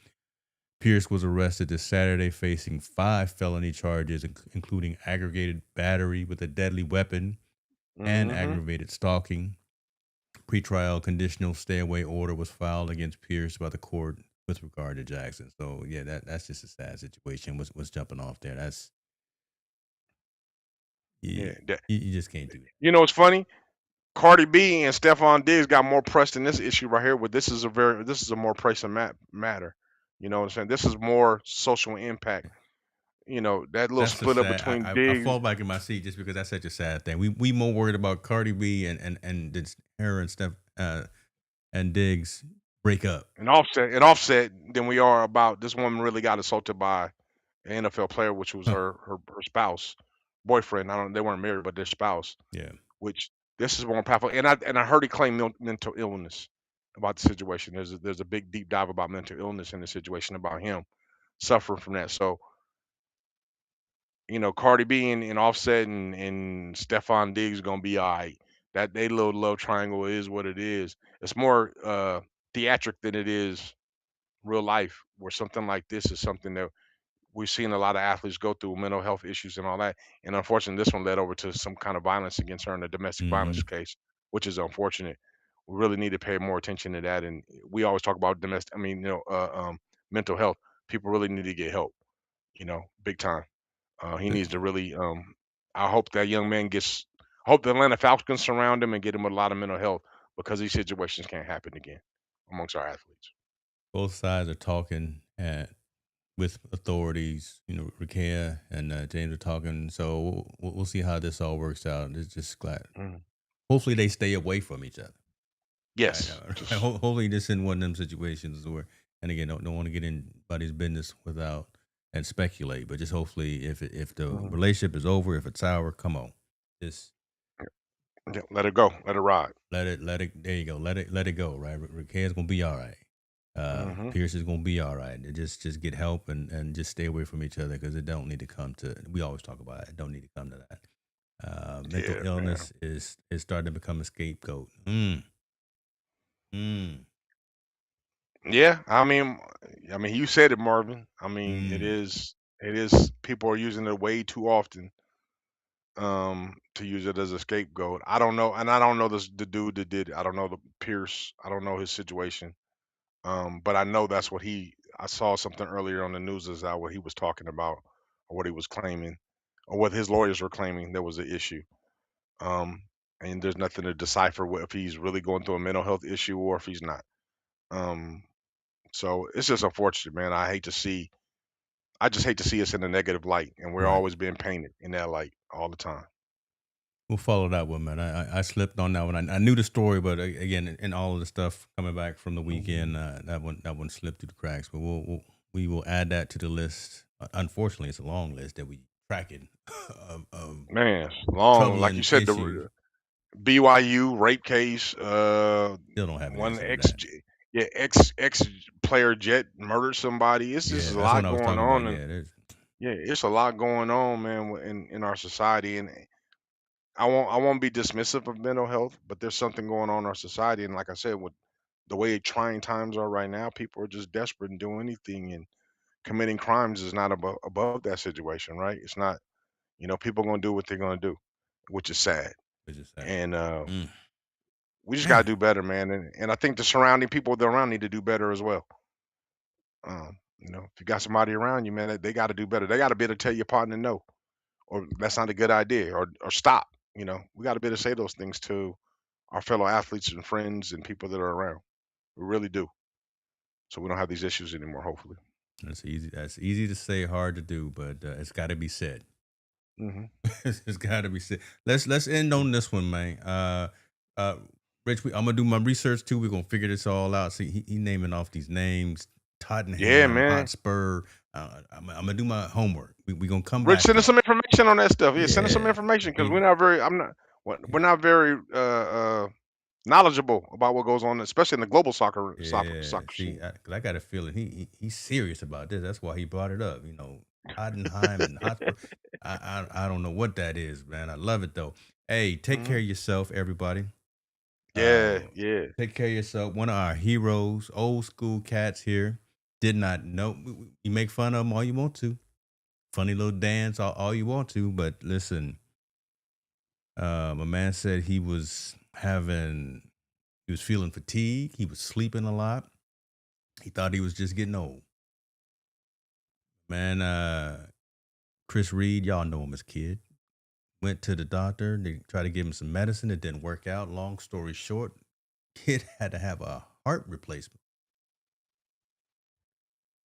Pierce was arrested this Saturday, facing 5 felony charges, including aggravated battery with a deadly weapon and Mhm. aggravated stalking. Pretrial conditional stay away order was filed against Pierce by the court with regard to Jackson. So yeah, that's just a sad situation. What's jumping off there? That's you, Yeah. That, you just can't do that. you know, it's funny. Cardi B and Stephon Diggs got more press than this issue right here. But this is a more pressing matter. You know what I'm saying? This is more social impact. You know, that little That's a split up sad. between I Diggs fall back in my seat just because that's such a sad thing. We more worried about Cardi B and did her and Steph and Diggs break up. Offset than we are about this woman really got assaulted by an NFL player, which was Huh. her spouse, boyfriend. I don't. They weren't married, but their spouse. Yeah. Which this is more powerful. And I heard he claimed mental illness about the situation. There's a big deep dive about mental illness in the situation about him suffering from that. So you know, Cardi B and Offset and Stephon Diggs gonna be all right. That they little love triangle is what it is. It's more theatric than it is real life. Where something like this is something that we've seen a lot of athletes go through mental health issues and all that. And unfortunately, this one led over to some kind of violence against her in a domestic violence Mm-hmm. case, which is unfortunate. We really need to pay more attention to that. And we always talk about mental health. People really need to get help. You know, big time. He needs to really. I hope that young man gets. I hope the Atlanta Falcons surround him and get him a lot of mental health because these situations can't happen again amongst our athletes. Both sides are talking with authorities. You know, Rakea and James are talking. So we'll see how this all works out. It's just glad. Mhm. Hopefully they stay away from each other. Right. Yes, just Hopefully this isn't one of them situations where, and again, don't want to get in anybody's business without and speculate, but just hopefully if the mhm. relationship is over, if it's sour, come on, just Yeah, let it go, let it ride. let it. There you go. Let it go. Right. Raquel's gonna be all right. Mhm. Pierce is gonna be all right. Just get help and just stay away from each other because it don't need to come to. We always talk about it. It don't need to come to that. Mental Yeah, man. illness is starting to become a scapegoat. Mm, Yeah, I mean, you said it, Marvin. I mean, it mm. is. It is. People are using it way too often. To use it as a scapegoat. I don't know, and I don't know the dude that did it. I don't know the Pierce. I don't know his situation. But I know that's what he. I saw something earlier on the news is that what he was talking about, or what he was claiming, or what his lawyers were claiming there was an issue. Um, and there's nothing to decipher if he's really going through a mental health issue or if he's not. Um, so it's just unfortunate, man. I just hate to see us in a negative light, and we're Right. always being painted in that light all the time. We'll follow that one, man. I slipped on that one. I knew the story, but again, and all of the stuff coming back from the Mhm. weekend, that one slipped through the cracks. But we will add that to the list. Unfortunately, it's a long list that we tracking of Man, it's long, like you troubling said, issues. the BYU rape case. Still don't have an One answer to ex, that. yeah, ex player Jet murdered somebody. It's just Yeah, a that's what lot I was going talking about. on, and Yeah, there's yeah, it's a lot going on, man, in our society. And I won't be dismissive of mental health, but there's something going on in our society. And like I said, with the way trying times are right now, people are just desperate and doing anything, and committing crimes is not above that situation, right? It's not. People gonna do what they're gonna do, which is sad. it's just sad. And Mm. we just gotta Man, do better, man. And I think the surrounding people that are around need to do better as well. If you got somebody around you, man, they got to do better. They got to be able to tell your partner no, or that's not a good idea, or stop. We got to be able to say those things to our fellow athletes and friends and people that are around. We really do, so we don't have these issues anymore. Hopefully. that's easy. That's easy to say, hard to do, but it's got to be said. Hmm. It's got to be said. Let's end on this one, man. Uh, Rich, I'm gonna do my research too. We're gonna figure this all out. See, he naming off these names: Yeah, Tottenham, man. Hotspur. I'm gonna do my homework. We gonna come Rich, back send to us some information on that stuff. Yeah, send us some yeah. information because We we're not very knowledgeable about what goes on, especially in the global yeah. soccer See, scene. 'cause I got a feeling he's serious about this. That's why he brought it up. Heidenheim and Hotspur. I don't know what that is, man. I love it though. Hey, take care Mhm. of yourself, everybody. Yeah, Uh, yeah. take care of yourself. One of our heroes, old school cats here, did not know. You make fun of him all you want to. Funny little dance, all you want to. But listen, a man said he was feeling fatigue. He was sleeping a lot. He thought he was just getting old. Man, Chris Reed, y'all know him as Kid. Went to the doctor. They tried to give him some medicine. It didn't work out. Long story short, Kid had to have a heart replacement.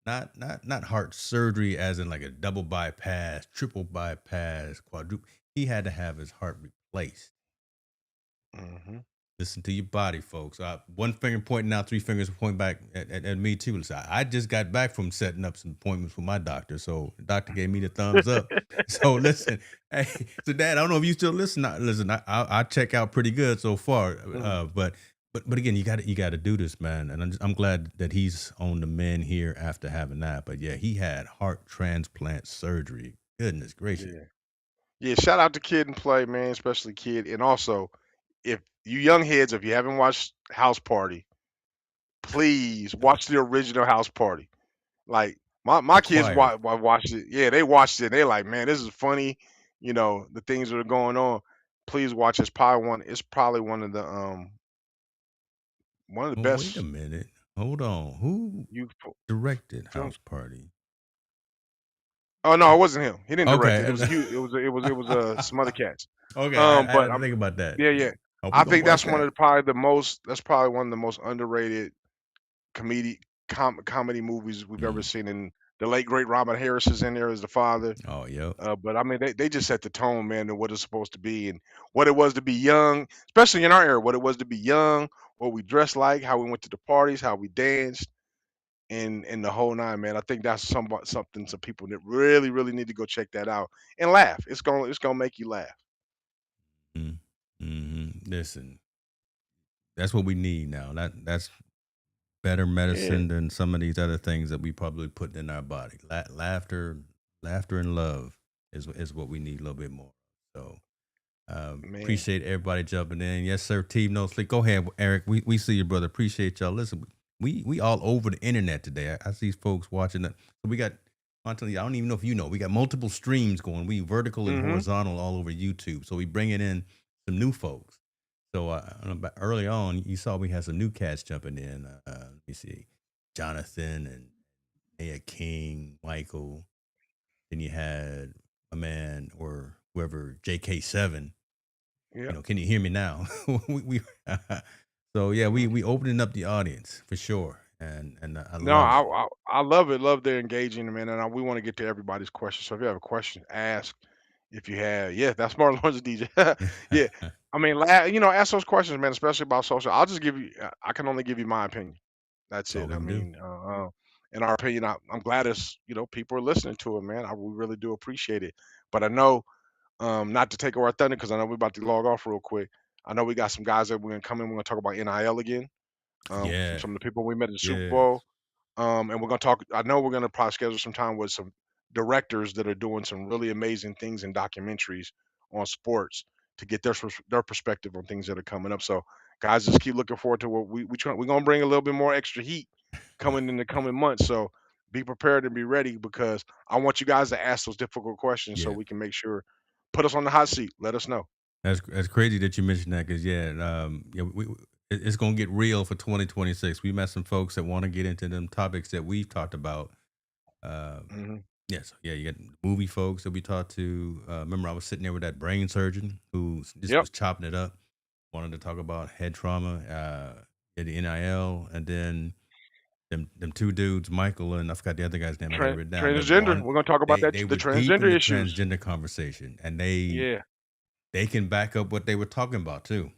Not heart surgery as in like a double bypass, triple bypass, quadruple. He had to have his heart replaced. Hmm. Listen to your body, folks. One finger pointing out, three fingers pointing back at me too. Listen, I just got back from setting up some appointments with my doctor, so the doctor gave me the thumbs up. So listen, hey, so Dad, I don't know if you still listen. Listen, I check out pretty good so far, but again, you got to do this, man. And I'm glad that he's on the mend here after having that. But yeah, he had heart transplant surgery. Goodness gracious. Yeah. Yeah, shout out to Kid and Play, man, especially Kid. And also, if you young heads, if you haven't watched House Party, please watch the original House Party. Like my The kids choir. watched it. Yeah, they watched it. They're like, man, this is funny. The things that are going on. Please watch. It's probably one of the Well, wait a best minute. Hold on. Who youth directed film. House Party? Oh no, it wasn't him. He didn't direct it. It Okay. was a huge. It was some other cats. Okay, I But had to think about that. yeah, yeah. Hope we I gonna think watch that's one of that. the probably the most. That's probably one of the most underrated comedy movies we've ever Mm. seen. And the late great Robert Harris is in there as the father. Oh, yep. But I mean, they just set the tone, man, to what it's supposed to be and what it was to be young, especially in our era, what it was to be young, what we dressed like, how we went to the parties, how we danced, and the whole nine, man. I think that's something some people that really, really need to go check that out and laugh. It's gonna make you laugh. Mm. Listen, that's what we need now. That's better Yeah, medicine than some of these other things that we probably put in our body. Laughter, and love is what we need a little bit more. So man. appreciate everybody jumping in. Yes, sir. Team No Sleep. Go ahead, Eric. We see you, brother. Appreciate y'all. Listen, we all over the internet today. I see folks watching it. So we got. I don't even know if you know. We got multiple streams going. We vertical and Mm-hmm. horizontal all over YouTube. So we bringing in some new folks. So early on, you saw we had some new cats jumping in. Let me see, Jonathan and Aya King, Michael. Then you had a man or whoever, JK7. Yep. Can you hear me now? we so yeah, we opening up the audience for sure, and I No, love it. I love it. Love their engaging, man. And we want to get to everybody's questions. So if you have a question, ask. If you have, yeah, that's Martin Lawrence DJ. Yeah, I mean, ask those questions, man. Especially about social. I'll just give you. I can only give you my opinion. That's All it. we I can do. mean, in our opinion, I'm glad it's people are listening to it, man. We really do appreciate it. But I know, not to take away our thunder, because I know we're about to log off real quick. I know we got some guys that we're gonna come in. We're gonna talk about NIL again. From Yeah. some of the people we met at the Super Yes. Bowl. And we're gonna talk. I know we're gonna probably schedule some time with some directors that are doing some really amazing things in documentaries on sports to get their perspective on things that are coming up. So, guys, just keep looking forward to what we're gonna bring a little bit more extra heat coming in the coming months. So, be prepared and be ready because I want you guys to ask those difficult questions so Yeah. we can make sure put us on the hot seat. Let us know. That's crazy that you mentioned that because yeah, it's gonna get real for 2026. We met some folks that want to get into them topics that we've talked about. Um, Hmm. yeah, so yeah, you got movie folks that we talked to. Remember, I was sitting there with that brain surgeon who just Yep. was chopping it up, wanted to talk about head trauma, the NIL, and then them two dudes, Michael and I forgot the other guy's name. I got it written down. That Transgender. one We're gonna talk about they that. they The were deep in transgender the issues. transgender conversation, and they Yeah. they can back up what they were talking about too.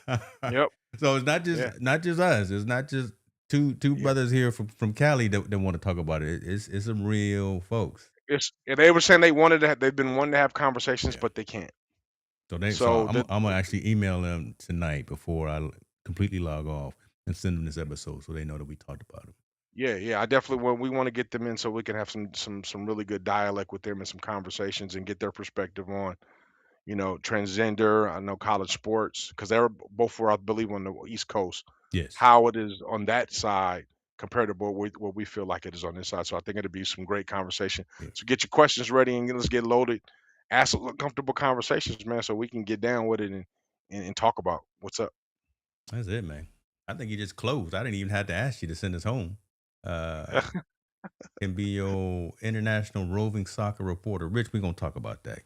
Yep. So it's not Yeah. just us. It's not just Two Yeah. brothers here from Cali that want to talk about it. It's some real folks. They were saying they've been wanting to have conversations, Yeah. but they can't. So So I'm gonna actually email them tonight before I completely log off and send them this episode so they know that we talked about it. yeah, I definitely we want to get them in so we can have some really good dialect with them and some conversations and get their perspective on, transgender. I know college sports because they're both were, I believe, on the East Coast. Yes. How it is on that side compared to what we feel like it is on this side. So I think it'll be some great conversation. Yeah. So get your questions ready and let's get loaded. Ask some comfortable conversations, man, so we can get down with it and talk about what's up. That's it, man. I think you just closed. I didn't even have to ask you to send us home. Can be your international roving soccer reporter. Rich, we're gonna talk about that.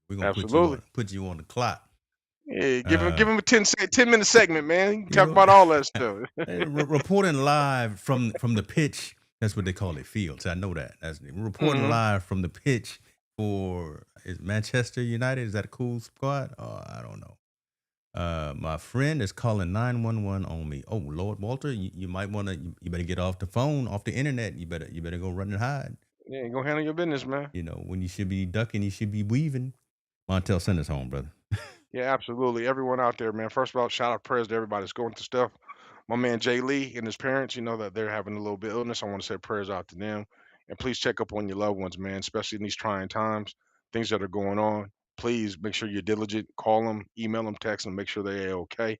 We're gonna Absolutely. put you on the clock. Yeah, give him a 10-minute segment, man. You can You talk know, about all that stuff. reporting live from the pitch. That's what they call it, fields. I know that. That's reporting Mhm. live from the pitch for is Manchester United. Is that a cool squad? Oh, I don't know. My friend is calling 911 on me. Oh, Lord Walter, you might want to. You better get off the phone, off the internet. You better go run and hide. Yeah, go handle your business, man. When you should be ducking, you should be weaving. Montel, send us home, brother. Yeah, absolutely. Everyone out there, man. First of all, shout out prayers to everybody that's going through stuff. My man Jay Lee and his parents, that they're having a little bit of illness. I want to say prayers out to them. And please check up on your loved ones, man, especially in these trying times, things that are going on. Please make sure you're diligent. Call them, email them, text them, make sure they're okay.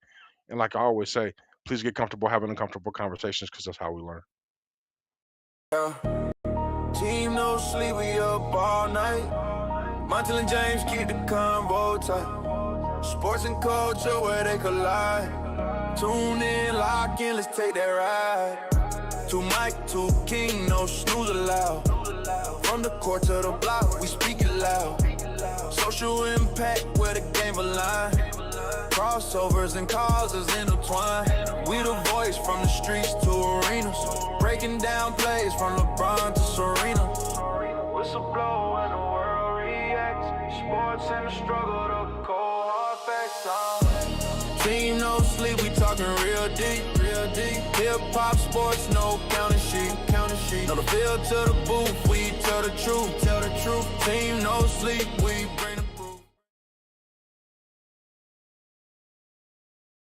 And like I always say, please get comfortable having uncomfortable conversations because that's how we learn. Team no sleep, we up all night. Montel and James keep the combo tight. Sports and culture where they collide. Tune in, lock in, let's take that ride. To Mike, to King, no snooze allowed. From the court to the block, we speak it loud. Social impact where the game align. Crossovers and causes intertwined. We the voice from the streets to arenas. Breaking down plays from LeBron to Serena. Whistle blow when the world reacts. Sports and the struggle, the cold hard facts. Team no sleep, we talking real deep, real deep. Hip hop sports, no counting sheet, counting sheet. No the field to the booth, we tell the truth, tell the truth. Team no sleep, we bring